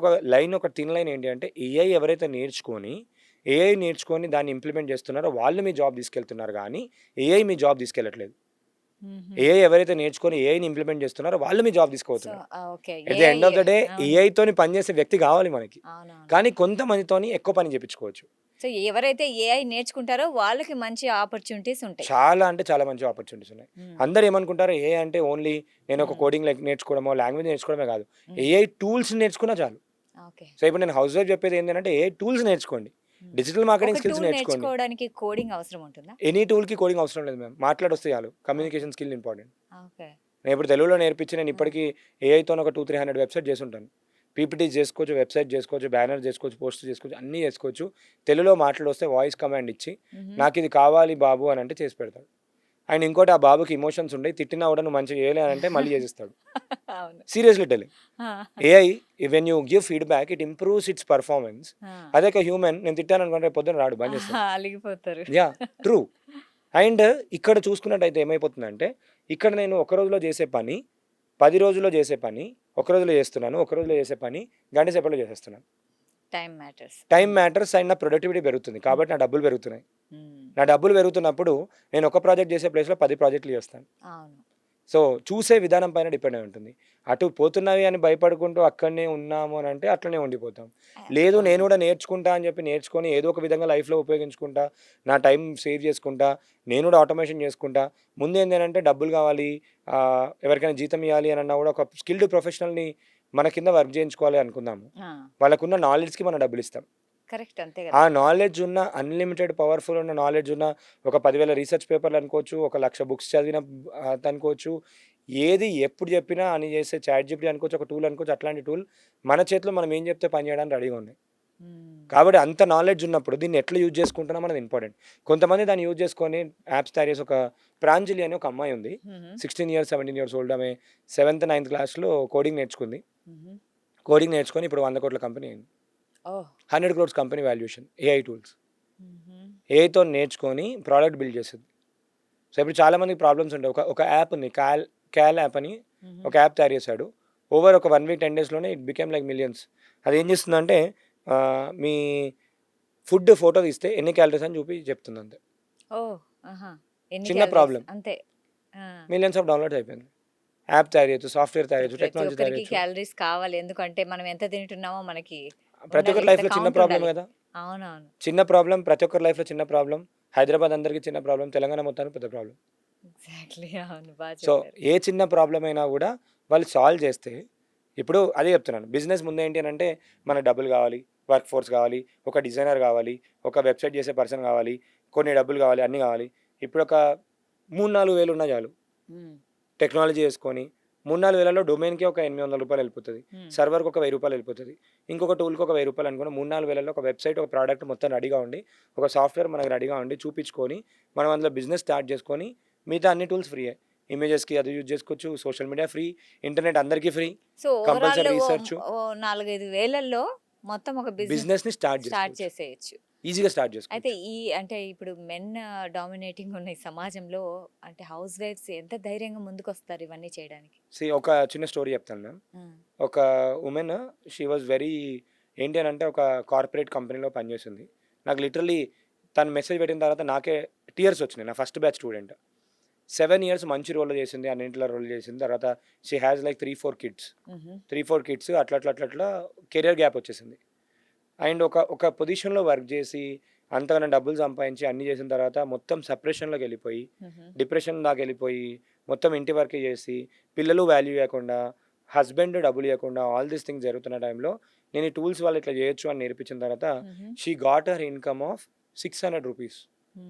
ఒక థిన్ లైన్ ఏంటి అంటే ఏఐ ఎవరైతే ఏఐ నేర్చుకొని దాన్ని ఇంప్లిమెంట్ చేస్తున్నారో వాళ్ళు మీ జాబ్ తీసుకెళ్తున్నారు గానీ ఏఐ మీ జాబ్ తీసుకెళ్ళట్లేదు. హుహు. ఏఐ ఎవరైతే నేర్చుకొని ఏఐని ఇంప్లిమెంట్ చేస్తున్నారో వాళ్ళు మీ జాబ్ సో, తీసుకోపోతున్నారు. Okay. At the end of the day అవును. ఏఐతోని పనిచేసే వ్యక్తి కావాలి మనకి. అవునవును. కానీ కొంతమందితోని ఎక్కువ పని చేపించుకోవచ్చు. సో, ఎవరైతే ఏఐ నేర్చుకుంటారో వాళ్ళకి మంచి ఆపర్చునిటీస్ ఉంటాయి. చాలా అంటే చాలా మంచి ఆపర్చునిటీస్ ఉన్నాయి. హ్మ్. అందరూ ఏమనుకుంటారు ఏఐ అంటే ఓన్లీ నేను ఒక హ్మ్. కోడింగ్ నేర్చుకోవడమో, లాంగ్వేజ్ నేర్చుకోవడమే కాదు. హ్మ్. ఏఐ టూల్స్ నేర్చుకున్నా చాలు. ఓకే. సో, ఇప్పుడు నేను హౌస్ వైఫ్ చెప్పేది ఏంటంటే ఏఐ టూల్స్ నేర్చుకోండి. హ్మ్. డిజిటల్ ఒక మార్కెటింగ్ స్కిల్స్ టూల్ నేర్చుకోండి. నేర్చుకోవడానికి కోడింగ్ అవసరం ఉంటుందా? ఎనీ టూల్‌కి కోడింగ్ అవసరం లేదు మ్యామ్. మాట్లాడొస్తే చాలు. Okay. Communication skill important. Okay. నేను ఇప్పుడు తెలుగులో నేర్పించి నేను ఆ! ఇప్పటికి ఏఐతోని ఒక 300 వెబ్‌సైట్ చేసుంటాను. పీపీటీస్ చేసుకోవచ్చు, వెబ్‌సైట్ చేసుకోవచ్చు, బ్యానర్ చేసుకోవచ్చు, పోస్ట్ చేసుకోవచ్చు, అన్నీ చేసుకోవచ్చు. తెలుగులో మాట్లాడొస్తే వాయిస్ కమాండ్ ఇచ్చి హుహు. నాకిది కావాలి బాబు అని అంటే చేసి పెడతాడు. అండ్ ఇంకోటి ఆ బాబుకి ఎమోషన్స్ ఉండయి. తిట్టినా కూడా నువ్వు మంచిగా చేయలే అని అంటే మళ్ళీ చేసిస్తాడు. అవును. Seriously telling. ఆ! AI when you give feedback it improves its performance. ఆ! అదే ఒక హ్యూమన్ నేను తిట్టాననుకోండి రేపు పొద్దున్న రాడు బంద్ చేస్తాడు. అలిగిపోతారు. యాహ్! ట్రూ. అండ్ ఇక్కడ చూసుకున్నట్టయితే ఏమైపోతుందంటే ఇక్కడ నేను ఒక రోజులో చేసే పని 10 రోజుల్లో చేసే పని ఒక రోజులో చేస్తున్నాను. ఒక రోజులో చేసే పని గంట సేపట్లో చేసేస్తున్నాను. Time matters. Time matters and నా ప్రొడక్టివిటీ పెరుగుతుంది. కాబట్టి నా డబ్బులు పెరుగుతున్నాయి. హ్మ్. నా డబ్బులు పెరుగుతున్నప్పుడు నేను ఒక ప్రాజెక్ట్ చేసే ప్లేస్‌లో 10 ప్రాజెక్టులు చేస్తాను. అవును. సో, చూసే విధానం పైన డిపెండ్ అయి ఉంటుంది. అటు పోతున్నవి అని భయపడుకుంటూ అక్కడనే ఉన్నాము అని అంటే అట్లనే ఉండిపోతాం. లేదు నేను అవును. కూడా నేర్చుకుంటా అని చెప్పి నేర్చుకొని ఏదో ఒక విధంగా లైఫ్‌లో ఉపయోగించుకుంటా, నా టైం సేవ్ చేసుకుంటా, నేను కూడా ఆటోమేషన్ చేసుకుంటా. ముందేంది అనంటే డబ్బులు కావాలి, ఎవరికైనా జీతం ఇయ్యాలి అని అన్నా కూడా ఒక స్కిల్డ్ ప్రొఫెషనల్‌ని మన కింద వర్క్ చేయించుకోవాలి అనుకుందాము. ఆ! వాళ్ళకున్న నాలెడ్జ్‌కి మనం డబ్బులిస్తాం. కరెక్ట్ అంతే ఆ గదా! నాలెడ్జ్ ఉన్న అన్‌లిమిటెడ్ పవర్‌ఫుల్ ఉన్న నాలెడ్జ్ ఉన్న ఒక 10,000 రీసెర్చ్ పేపర్‌లు అనుకోవచ్చు, ఒక 1,00,000 బుక్స్ చదివిన అనుకోవచ్చు. ఏది ఎప్పుడు చెప్పినా అని చేసే చాట్ జీపీటీ అనుకోవచ్చు, ఒక టూల్ అనుకోవచ్చు, అట్లాంటి టూల్ మన చేతిలో మనం ఏం చెప్తే పని చేయడానికి రెడీగా ఉన్నాయి. కాబట్టి అంత నాలెడ్జ్ ఉన్నప్పుడు దీన్ని ఎట్లా యూజ్ చేసుకుంటున్నాం అనేది ఇంపార్టెంట్. కొంతమంది దాన్ని యూజ్ చేసుకొని యాప్స్ తయారు చేసి, ఒక ప్రాంజలి అని ఒక అమ్మాయి ఉంది, 16 ఇయర్స్ 17 ఇయర్స్ ఓల్డ్. ఆమె 7th 9th క్లాస్లో కోడింగ్ నేర్చుకుంది. కోడింగ్ నేర్చుకొని ఇప్పుడు 100 కోట్ల కంపెనీ అయింది. 100 crores company valuation. AI tools, ఏఐతో నేర్చుకొని ప్రోడక్ట్ బిల్డ్ చేస్తుంది. సో ఇప్పుడు చాలా మందికి ప్రాబ్లమ్స్ ఉంటాయి. ఒక యాప్ ఉంది, క్యాల్ యాప్ అని ఒక యాప్ తయారు చేశాడు. ఓవర్ ఒక 1 week 10 daysలోనే ఇట్ బికేమ్ లైక్ మిలియన్స్. అది ఏం చేస్తుందంటే మీ ఫుడ్ ఫోటో తీస్తే ఎన్ని క్యాలరీస్ అని చూపి చెప్తుంది అంతే. చిన్న ప్రాబ్లం, అంతే. మిలియన్స్ ఆఫ్ డౌన్లోడ్స్ అయిపోయింది. యాప్ తయారు చేయొచ్చు, సాఫ్ట్వేర్ తయారు చేయొచ్చు, ప్రతి టెక్నాలజీ తయారు ఒక్కరికి చేయొచ్చు. క్యాలరీస్ కావాలి, ఎందుకంటే మనం ఎంత తింటున్నామో మనకి ప్రతి ఒక్కరి ఉండాలి, లైఫ్లో ఇంత చిన్న count ప్రాబ్లం ఉండాలి. కదా, అవునవును. చిన్న ప్రాబ్లం ప్రతి ఒక్కరి లైఫ్లో చిన్న ప్రాబ్లం. హైదరాబాద్ అందరికీ చిన్న ప్రాబ్లం, తెలంగాణ మొత్తానికి పెద్ద ప్రాబ్లం. ఎగ్జాక్ట్లీ, అవును, బాగా సో చెప్పారు. ఏ చిన్న ప్రాబ్లం అయినా కూడా వాళ్ళు సాల్వ్ చేస్తే, ఇప్పుడు అదే చెప్తున్నాను, బిజినెస్ ముందు ఏంటి అని అంటే మనకు డబ్బులు కావాలి, వర్క్ ఫోర్స్ కావాలి, ఒక డిజైనర్ కావాలి, ఒక వెబ్సైట్ చేసే పర్సన్ కావాలి, కొన్ని డబ్బులు కావాలి, అన్నీ కావాలి. ఇప్పుడు ఒక 3-4 వేలు ఉన్నా చాలు. టెక్నాలజీ చేసుకొని 3-4 వేలలో డొమైన్కి ఒక 800 రూపాయలు వెళ్ళిపోతుంది, సర్వర్కి ఒక 1000 రూపాయలు వెళ్ళిపోతుంది, ఇంకొక టూల్కి ఒక 1000 రూపాయలు అనుకుని 3-4 వేలలో ఒక వెబ్సైట్, ఒక ప్రోడక్ట్ మొత్తం రెడీగా ఉండి, ఒక సాఫ్ట్వేర్ మనకు రెడీగా ఉండి చూపించుకొని మనం అందులో బిజినెస్ స్టార్ట్ చేసుకొని మిగతా అన్ని టూల్స్ ఫ్రీయే. ఇమేజెస్కి అది యూజ్ చేసుకోవచ్చు, సోషల్ మీడియా ఫ్రీ, ఇంటర్నెట్ అందరికీ free, so compulsory overall research, 4-5 వేలల్లో మొత్తం ఒక బిజినెస్ని స్టార్ట్ స్టార్ట్ చేసుకోవచ్చు, చేసేయచ్చు. ఈజీగా స్టార్ట్ అయితే చేసుకోవచ్చు. అంటే ఇప్పుడు మెన్ డామినేటింగ్ ఉన్న ఈ సమాజంలో అంటే హౌస్ వైఫ్స్ ఎంత ధైర్యంగా ముందుకు వస్తారు ఇవన్నీ చేయడానికి? ఒక చిన్న స్టోరీ చెప్తాను మ్యామ్. ఒక ఉమెన్, షీ వాజ్ వెరీ, ఏంటి అని అంటే ఒక కార్పొరేట్ కంపెనీలో పనిచేసింది. నాకు లిటరలీ తను మెసేజ్ పెట్టిన తర్వాత నాకే టీయర్స్ వచ్చినాయి. నా ఫస్ట్ బ్యాచ్ స్టూడెంట్, 7 years మంచి రోల్ చేసింది, అన్నింటిలో రోల్ చేసింది. తర్వాత she has like 3-4 kids, 3-4 kids, అట్లా కెరియర్ గ్యాప్ వచ్చేసింది. అండ్ ఒక పొజిషన్లో వర్క్ చేసి అంతగానో డబ్బులు సంపాదించి అన్నీ చేసిన తర్వాత మొత్తం సప్రెషన్లోకి వెళ్ళిపోయి, డిప్రెషన్ దాకా వెళ్ళిపోయి, మొత్తం ఇంటి వర్క్ చేసి, పిల్లలు వాల్యూ ఇవ్వకుండా, హస్బెండ్ డబ్బులు ఇవ్వకుండా, ఆల్ దీస్ థింగ్స్ జరుగుతున్న టైంలో నేను ఈ టూల్స్ వాళ్ళు ఇట్లా చేయొచ్చు అని నేర్పించిన తర్వాత she got her income of 600 rupees.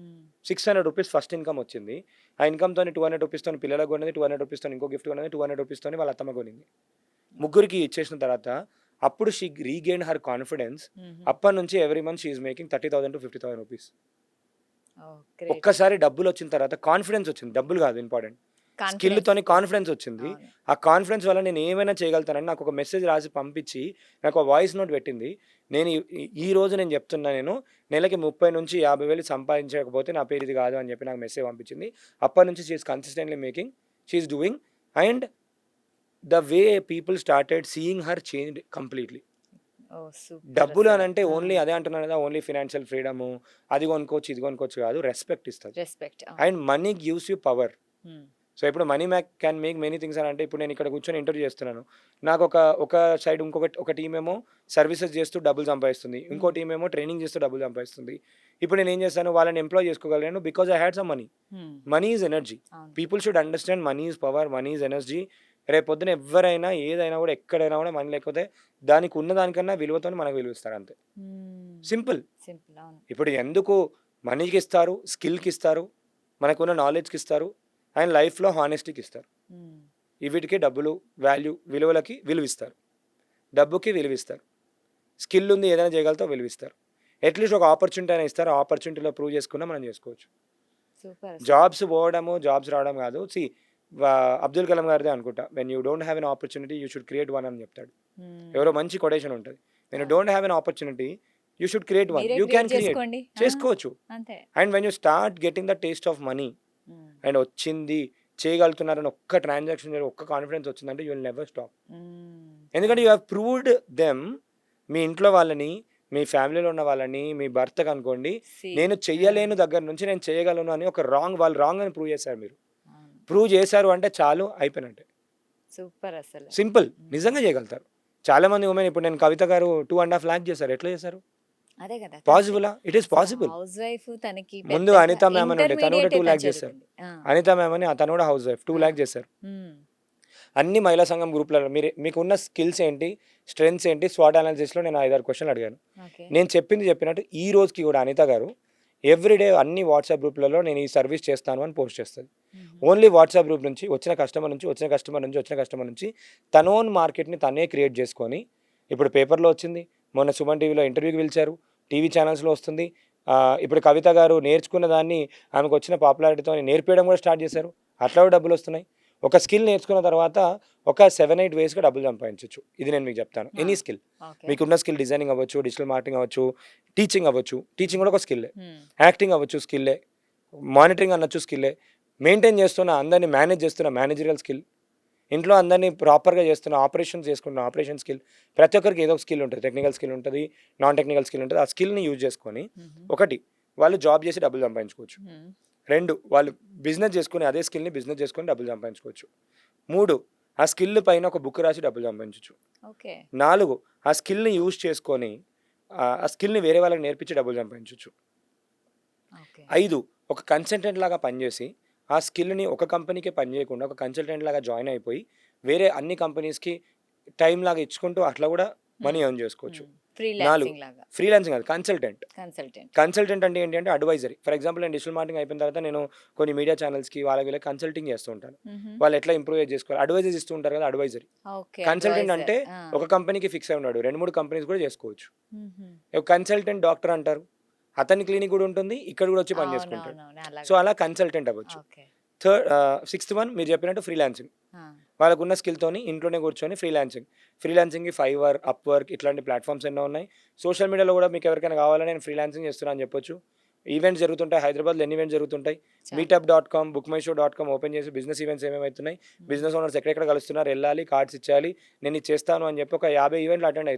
600 rupees first income వచ్చింది. ఆ ఇన్కమ్తో 200 రూపీస్తో పిల్లలకు కొన్నది, 200 రూపీస్తో ఇంకో గిఫ్ట్ కొన్నది, 200 రూపీస్తో వాళ్ళ అత్తమ్మ కొనింది. ముగ్గురికి ఇచ్చేసిన తర్వాత అప్పుడు షీ రీగెయిన్ హర్ కాన్ఫిడెన్స్. అప్పటి నుంచి every month she is making 30,000 to 50,000 rupees. ఒక్కసారి డబ్బులు వచ్చిన తర్వాత కాన్ఫిడెన్స్ వచ్చింది, డబ్బులు కాదు ఇంపార్టెంట్, స్కిల్తోని కాన్ఫిడెన్స్ వచ్చింది. ఆ కాన్ఫిడెన్స్ వల్ల నేను ఏమైనా చేయగలుగుతానని నాకు ఒక మెసేజ్ రాసి పంపించి నాకు ఒక వాయిస్ నోట్ పెట్టింది. నేను ఈ రోజు నేను చెప్తున్నా, నేను నెలకి 30,000 నుంచి 50,000 సంపాదించకపోతే నా పేరు ఇది కాదు అని చెప్పి నాకు మెసేజ్ పంపించింది. అప్పటి నుంచి she is consistently making, she is doing, and the way people started seeing her change completely. డబ్బులు అని అంటే ఓన్లీ అదే అంటున్నాను కదా, ఓన్లీ ఫినాన్షియల్ ఫ్రీడము, అది కొనుక్కోవచ్చు ఇది కొనుక్కోవచ్చు కాదు, రెస్పెక్ట్ ఇస్తుంది. And money gives you power. So ఇప్పుడు money can make many things అని అంటే, ఇప్పుడు నేను ఇక్కడ కూర్చొని ఇంటర్వ్యూ చేస్తున్నాను, నాకు ఒక సైడ్ ఒక టీం ఏమో సర్వీసెస్ చేస్తూ డబ్బులు సంపాదిస్తుంది, ఇంకో టీం ఏమో ట్రైనింగ్ చేస్తూ డబ్బులు సంపాదిస్తుంది. ఇప్పుడు నేను ఏం చేస్తాను, వాళ్ళని ఎంప్లాయ్ చేసుకోగలను because I had some money. Money is energy. People should understand money is power, money is energy. రేపు పొద్దున ఎవరైనా ఏదైనా కూడా ఎక్కడైనా కూడా మనీ లేకపోతే దానికి ఉన్న దానికన్నా విలువతో మనకు విలువిస్తారు అంతే. సింపుల్. ఇప్పుడు ఎందుకు మనీకి ఇస్తారు, స్కిల్కి ఇస్తారు, మనకున్న నాలెడ్జ్కి ఇస్తారు, అండ్ లైఫ్లో హానెస్టీకి ఇస్తారు. వీటికి డబ్బులు, వాల్యూ, విలువలకి విలువిస్తారు, డబ్బుకి విలువిస్తారు, స్కిల్ ఉంది ఏదైనా చేయగలుగుతా విలువిస్తారు. అట్లీస్ట్ ఒక ఆపర్చునిటీ అయినా ఇస్తారు, ఆపర్చునిటీలో ప్రూవ్ చేసుకున్నా మనం చేసుకోవచ్చు. జాబ్స్ పోవడము, జాబ్స్ రావడం కాదు. అబ్దుల్ కలాం గారిదే అనుకుంటా, when you don't have an opportunity you should create one అని చెప్తాడు. ఎవరో మంచి కొటేషన్ ఉంటుంది, when you don't have an opportunity you should create one, you can create, చేసుకోవచ్చు. And when you start getting the taste of money and వచ్చింది చేయగలుగుతున్నారని ఒక్క transaction, ఒక్క కాన్ఫిడెన్స్ వచ్చిందంటే యూ విల్ నెవర్ స్టాప్. ఎందుకంటే యూ హ్యావ్ ప్రూవ్డ్ దెమ్. మీ ఇంట్లో వాళ్ళని, మీ ఫ్యామిలీలో ఉన్న వాళ్ళని, మీ భర్తకు అనుకోండి, నేను చెయ్యలేను దగ్గర నుంచి నేను చేయగలను అని ఒక వాళ్ళు రాంగ్ అని ప్రూవ్ చేశారు. మీరు ప్రూవ్ చేశారు అంటే చాలు, అయిపోయినట్టే. సూపర్. అసలు సింపుల్, నిజంగా చేయగలుగుతారు. చాలా మంది ఉమెన్, ఇప్పుడు నేను కవిత గారు 2.5 lakhs చేశారు, ఎట్లా చేశారు? అదే కదా, పాసిబులా? It is possible. Housewife తనకి ముందు అనిత మ్యామ్ అని ఉండే, తను కూడా 2 lakhs చేశారు. అనిత మ్యామ్ అని, తను కూడా హౌస్ వైఫ్, 2 lakhs చేశారు. అన్ని మహిళా సంఘం గ్రూప్లలో మీకున్న స్కిల్స్ ఏంటి, స్ట్రెంగ్స్ ఏంటి, స్వాట్ అనాలిసిస్లో నేను 5-6 క్వశ్చన్లు అడిగాను. నేను చెప్పినట్టు ఈ రోజుకి కూడా అనిత గారు ఎవ్రీడే అన్ని వాట్సాప్ గ్రూప్లలో నేను ఈ సర్వీస్ చేస్తాను అని పోస్ట్ చేస్తుంది. ఓన్లీ వాట్సాప్ గ్రూప్ నుంచి వచ్చిన కస్టమర్ నుంచి తన ఓన్ మార్కెట్ని తనే క్రియేట్ చేసుకొని ఇప్పుడు పేపర్లో వచ్చింది, మొన్న సుమన్ టీవీలో ఇంటర్వ్యూకి పిలిచారు, టీవీ ఛానల్స్లో వస్తుంది. ఇప్పుడు కవిత గారు నేర్చుకున్న దాన్ని ఆమెకు వచ్చిన పాపులారిటీతో నేర్పించడం కూడా స్టార్ట్ చేశారు. అట్లా కూడా డబ్బులు వస్తున్నాయి. ఒక స్కిల్ నేర్చుకున్న తర్వాత ఒక 7-8 వేస్గా డబ్బులు సంపాదించవచ్చు. ఇది నేను మీకు చెప్తాను. ఎనీ స్కిల్, మీకున్న స్కిల్ డిజైనింగ్ అవ్వచ్చు, డిజిటల్ మార్కెటింగ్ అవ్వచ్చు, టీచింగ్ అవ్వచ్చు. టీచింగ్ కూడా ఒక స్కిల్లే. యాక్టింగ్ అవ్వచ్చు స్కిల్లే, మానిటరింగ్ అనొచ్చు స్కిల్లే, మెయింటైన్ చేస్తున్న అందరినీ మేనేజ్ చేస్తున్న మేనేజరియల్ స్కిల్, ఇంట్లో అందరినీ ప్రాపర్గా చేస్తున్న ఆపరేషన్స్ చేసుకుంటున్న ఆపరేషన్ స్కిల్. ప్రతి ఒక్కరికి ఏదో ఒక స్కిల్ ఉంటుంది. టెక్నికల్ స్కిల్ ఉంటుంది, నాన్ టెక్నికల్ స్కిల్ ఉంటుంది. ఆ స్కిల్ని యూజ్ చేసుకొని ఒకటి వాళ్ళు జాబ్ చేసి డబ్బులు సంపాదించుకోవచ్చు. 2 వాళ్ళు బిజినెస్ చేసుకుని అదే స్కిల్ని బిజినెస్ చేసుకొని డబ్బులు సంపాదించుకోవచ్చు. 3 ఆ స్కిల్ పైన ఒక బుక్ రాసి డబ్బులు సంపాదించవచ్చు. 4 ఆ స్కిల్ని యూజ్ చేసుకొని ఆ స్కిల్ని వేరే వాళ్ళకి నేర్పించి డబ్బులు సంపాదించవచ్చు. 5 ఒక కన్సల్టెంట్ లాగా పనిచేసి ఆ స్కిల్ని ఒక కంపెనీకే పని చేయకుండా ఒక కన్సల్టెంట్ లాగా జాయిన్ అయిపోయి వేరే అన్ని కంపెనీస్కి టైం లాగా ఇచ్చుకుంటూ అట్లా కూడా మనీ ఎర్న్ చేసుకోవచ్చు. 4 ఫ్రీలాన్సింగ్ కాదు, కన్సల్టెంట్ అంటే ఏంటి అంటే అడ్వైజరీ. ఫర్ ఎగ్జాంపుల్ నేను డిజిటల్ మార్కెటింగ్ అయిపోయిన తర్వాత నేను కొన్ని మీడియా ఛానల్స్కి వీళ్ళకి కన్సల్టింగ్ చేస్తూ ఉంటాను. వాళ్ళు ఎట్లా ఇంప్రూవ్ చేసుకోవాలి అడ్వైజెస్ ఇస్తూ ఉంటారు కదా, అడ్వైజరీ. కన్సల్టెంట్ అంటే ఒక కంపెనీకి ఫిక్స్ అయి ఉన్నాడు, 2-3 కంపెనీస్ కూడా చేసుకోవచ్చు. కన్సల్టెంట్ డాక్టర్ అంటారు, అతని క్లినిక్ కూడా ఉంటుంది, ఇక్కడ కూడా వచ్చి పని చేసుకుంటాడు. సో అలా కన్సల్టెంట్ అవ్వచ్చు. 6th వన్ మీరు చెప్పినట్టు ఫ్రీలాన్సింగ్. వాళ్ళకున్న స్కిల్తోని ఇంట్లోనే కూర్చొని ఫ్రీలాన్సింగ్కి ఫైవర్, అప్వర్క్ ఇట్లాంటి ప్లాట్ఫామ్స్ ఎన్నో ఉన్నాయి. సోషల్ మీడియాలో కూడా మీకు ఎవరికైనా కావాలని నేను ఫ్రీలాన్సింగ్ చేస్తున్నాను అని చెప్పొచ్చు. ఈవెంట్స్ జరుగుతుంటాయి, హైదరాబాద్లో ఎన్ని ఈవెంట్స్ జరుగుతుంటాయి. meetup.com, bookmyshow.com ఓపెన్ చేసి బిజినెస్ ఈవెంట్స్ ఏమేమవుతున్నాయి, బిజినెస్ ఓనర్స్ ఎక్కడెక్కడ కలుస్తున్నారు, వెళ్ళాలి, కార్డ్స్ ఇచ్చేయాలి, నేను ఇది చేస్తాను అని చెప్పి ఒక 50 ఈవెంట్లు అటెండ్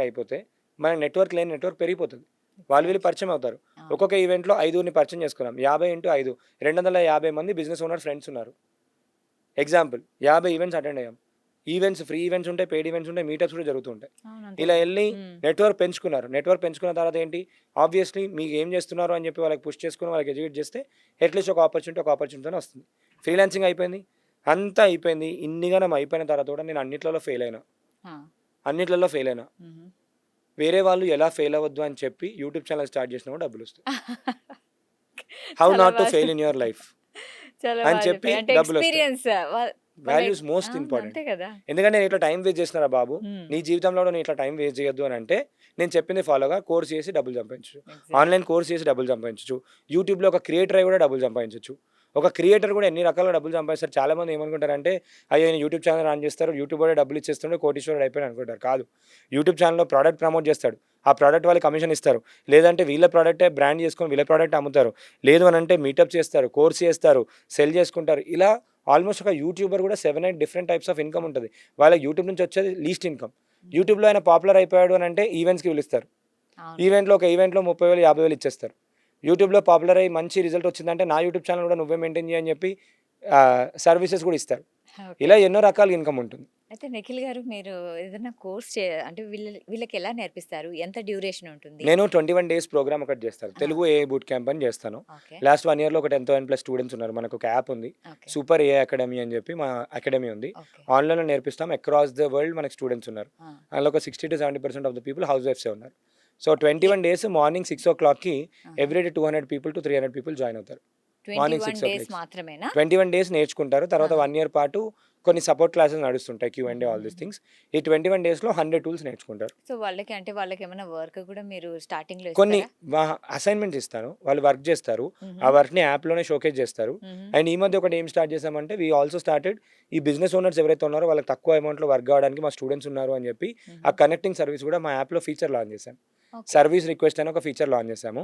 అయిపోతే మనకి నెట్వర్క్ లేని నెట్వర్క్ పెరిగిపోతుంది. వాళ్ళు వీళ్ళు పరిచయం అవుతారు. ఒక్కొక్క ఈవెంట్లో 5 పరిచయం చేసుకున్నాం. 50 × 5 250 మంది బిజినెస్ ఓనర్ ఫ్రెండ్స్ ఉన్నారు. ఎగ్జాంపుల్ 50 ఈవెంట్స్ అటెండ్ అయ్యాం. ఈవెంట్స్, ఫ్రీ ఈవెంట్స్ ఉంటాయి, పెయిడ్ ఈవెంట్స్ ఉంటాయి, మీటప్స్ కూడా జరుగుతుంటాయి. ఇలా వెళ్ళి నెట్వర్క్ పెంచుకున్న తర్వాత ఏంటి, ఆబ్వియస్లీ మీకు ఏం చేస్తున్నారు అని చెప్పి వాళ్ళకి పుష్ చేసుకుని వాళ్ళకి ఎడ్యుకేట్ చేస్తే అట్లీస్ట్ ఒక ఆపర్చునిటీతో వస్తుంది. ఫ్రీలాన్సింగ్ అయిపోయింది, అంతా అయిపోయింది. ఇన్నిగానం అయిపోయిన తర్వాత కూడా నేను అన్నిట్లలో ఫెయిల్ అయినా వేరే వాళ్ళు ఎలా ఫెయిల్ అవ్వద్దు అని చెప్పి యూట్యూబ్ ఛానల్ స్టార్ట్ చేసినా కూడా డబ్బులు వస్తాయి. How not to fail in your life అని చెప్పి డబ్బులు వస్తాయి. Values most important. ఎందుకంటే నేను ఇట్లా టైం వేస్ట్ చేస్తున్నారా బాబు, నీ జీవితంలో నేను ఇట్లా టైం వేస్ట్ చేయొద్దు అని అంటే నేను చెప్పింది ఫాలోగా కోర్స్ చేసి డబ్బులు సంపాదించు, ఆన్లైన్ కోర్స్ చేసి డబ్బులు సంపాదించు, యూట్యూబ్లో ఒక క్రియేటర్ అయి కూడా డబ్బులు సంపాదించవచ్చు. ఒక క్రియేటర్ కూడా ఎన్ని రకాల డబ్బులు సంపాదిస్తారు. చాలా మంది ఏమనుకుంటారంటే అయ్యో నేను యూట్యూబ్ ఛానల్ రన్ చేస్తారు, యూట్యూబ్ కూడా డబ్బులు ఇచ్చేస్తుంటే కోటీశ్వరుడు అయిపోయిన అనుకుంటారు. కాదు, యూట్యూబ్ ఛానల్లో ప్రోడక్ట్ ప్రమోట్ చేస్తాడు, ఆ ప్రోడక్ట్ వాళ్ళు కమిషన్ ఇస్తారు. లేదంటే వీళ్ళ ప్రోడక్టే బ్రాండ్ చేసుకొని వీళ్ళ ప్రోడక్ట్ అమ్ముతారు. లేదు అని అంటే మీటప్ చేస్తారు, కోర్స్ చేస్తారు, సెల్ చేసుకుంటారు. ఇలా ఆల్మోస్ట్ ఒక యూట్యూబర్ కూడా 7-8 డిఫరెంట్ టైప్స్ ఆఫ్ ఇన్కమ్ ఉంటుంది. వాళ్ళకి యూట్యూబ్ నుంచి వచ్చేది లీస్ట్ ఇన్కమ్. యూట్యూబ్లో ఆయన పాపులర్ అయిపోయాడు అని అంటే ఈవెంట్స్కి పిలుస్తారు. ఈవెంట్లో 30,000 50,000 ఇచ్చేస్తారు. యూట్యూబ్లో పాపులర్ అయ్యి మంచి రిజల్ట్ వచ్చిందంటే నా యూట్యూబ్ ఛానల్ కూడా నువ్వే మెయింటైన్ చేయని చెప్పి సర్వీసెస్ కూడా ఇస్తారు. ఇలా ఎన్నో రకాల ఇన్కమ్ ఉంటుంది. అయితే నిఖిల్ గారు, మీరు ఏదైనా కోర్స్ అంటే వీళ్ళకి ఎలా నేర్పిస్తారు, ఎంత డ్యూరేషన్ ఉంటుంది? నేను 21 days ప్రోగ్రామ్ ఒకటి చేస్తాను, తెలుగు ఏ బూట్ క్యాంప్ అని చేస్తాను. లాస్ట్ 1 yearలో ఒక 10,000+ స్టూడెంట్స్ ఉన్నారు. మనకు ఒక యాప్ ఉంది, సూపర్ ఏ అకాడమీ అని చెప్పి మా అకాడమీ ఉంది. ఆన్లైన్లో నేర్పిస్తాం. అక్రాస్ ద వరల్డ్ మనకి స్టూడెంట్స్ ఉన్నారు. అందులో ఒక 60-70% ఆఫ్ ద పీపుల్ హౌస్ వైఫ్సే ఉన్నారు. సో 21 days మార్నింగ్ 6 o'clockకి every day 200 people to 300 people join అవుతారు. మార్నింగ్ 6 o'clock 21 days నేర్చుకుంటారు. తర్వాత 1 year పాటు కొన్ని సపోర్ట్ క్లాసెస్ నడుస్తుంటాయి, Q&A, ఆల్ దీస్ థింగ్స్. ఈ 21 daysలో 100 tools నేర్చుకుంటారు. సో వాళ్ళకి ఏమైనా వర్క్ కూడా మీరు స్టార్టింగ్ లో కొన్ని అసైన్మెంట్స్ ఇస్తాను, వాళ్ళు వర్క్ చేస్తారు. ఆ వర్క్ని యాప్లోనే షోకేజ్ చేస్తారు. అండ్ ఈ మధ్య ఒకటి ఏం స్టార్ట్ చేసామంటే వీ ఆల్సో స్టార్టెడ్ ఈ బిజినెస్ ఓనర్స్ ఎవరైతే ఉన్నారో వాళ్ళకి తక్కువ అమౌంట్లో వర్క్ కావడానికి మా స్టూడెంట్స్ ఉన్నారు అని చెప్పి ఆ కనెక్టింగ్ సర్వీస్ కూడా మా యాప్లో ఫీచర్ లాంచ్ చేశాం. సర్వీస్ రిక్వెస్ట్ అని ఒక ఫీచర్ లాంచ్ చేసాము.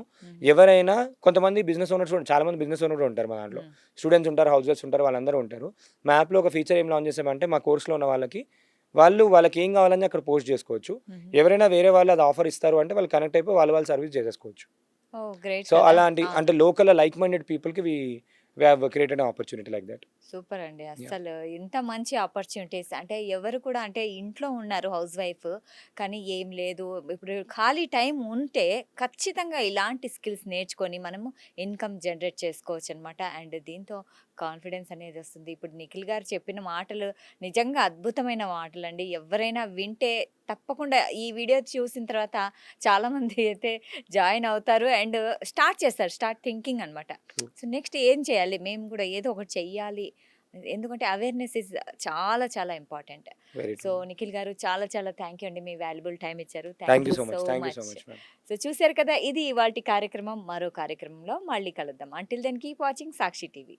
ఎవరైనా కొంతమంది బిజినెస్ ఓనర్స్, చాలా మంది బిజినెస్ ఓనర్ ఉంటారు మా దాంట్లో, స్టూడెంట్స్ ఉంటారు, హౌస్ వైఫ్స్ ఉంటారు, వాళ్ళందరూ ఉంటారు. మా యాప్లో ఒక ఫీచర్ ఏం లాంచ్ చేసామంటే మా కోర్సులో ఉన్న వాళ్ళకి ఏం కావాలని అక్కడ పోస్ట్ చేసుకోవచ్చు. ఎవరైనా వేరే వాళ్ళు అది ఆఫర్ ఇస్తారు అంటే వాళ్ళు కనెక్ట్ అయిపోయి వాళ్ళ సర్వీస్ చేసేసుకోవచ్చు. సో అలాంటి అంటే లోకల్ లైక్ మైండెడ్ పీపుల్కి we have created opportunity like that. Super అండి. యాహ్! అస్సలు ఇంత మంచి ఆపర్చునిటీస్ అంటే ఎవరు కూడా అంటే ఇంట్లో ఉన్నారు హౌస్ వైఫ్. కానీ ఏం లేదు ఇప్పుడు ఖాళీ టైం ఉంటే ఖచ్చితంగా ఇలాంటి స్కిల్స్ నేర్చుకొని మనము ఇన్‌కమ్ జనరేట్ చేసుకోవచ్చనమాట. అండ్ దీంతో కాన్ఫిడెన్స్ అనేది వస్తుంది. ఇప్పుడు నిఖిల్ గారు చెప్పిన మాటలు నిజంగా అద్భుతమైన మాటలండి. ఎవరైనా వింటే తప్పకుండా ఈ వీడియో చూసిన తర్వాత చాలామంది అయితే జాయిన్ అవుతారు. అండ్ స్టార్ట్ చేస్తారు. స్టార్ట్ థింకింగ్ అనమాట. ట్రూ. సో, నెక్స్ట్ ఏం చేయాలి? మేము కూడా ఏదో ఒకటి చెయ్యాలి. ఎందుకంటే అవేర్‌నెస్ ఈస్ చాలా చాలా important. Very so, true. Nikhil గారు చాలా చాలా థ్యాంక్ యూ అండి. మీ వాల్యుబుల్ టైమ్ ఇచ్చారు. Thank thank you you so so much. Thank you so much. Much ma'am. So, చూసారు కదా! ఇది ఇవాల్టి కార్యక్రమం. మరో కార్యక్రమంలో మళ్ళీ కలుద్దాం. అంటిల్ దెన్ కీప్ వాచింగ్ సాక్షి టీవీ.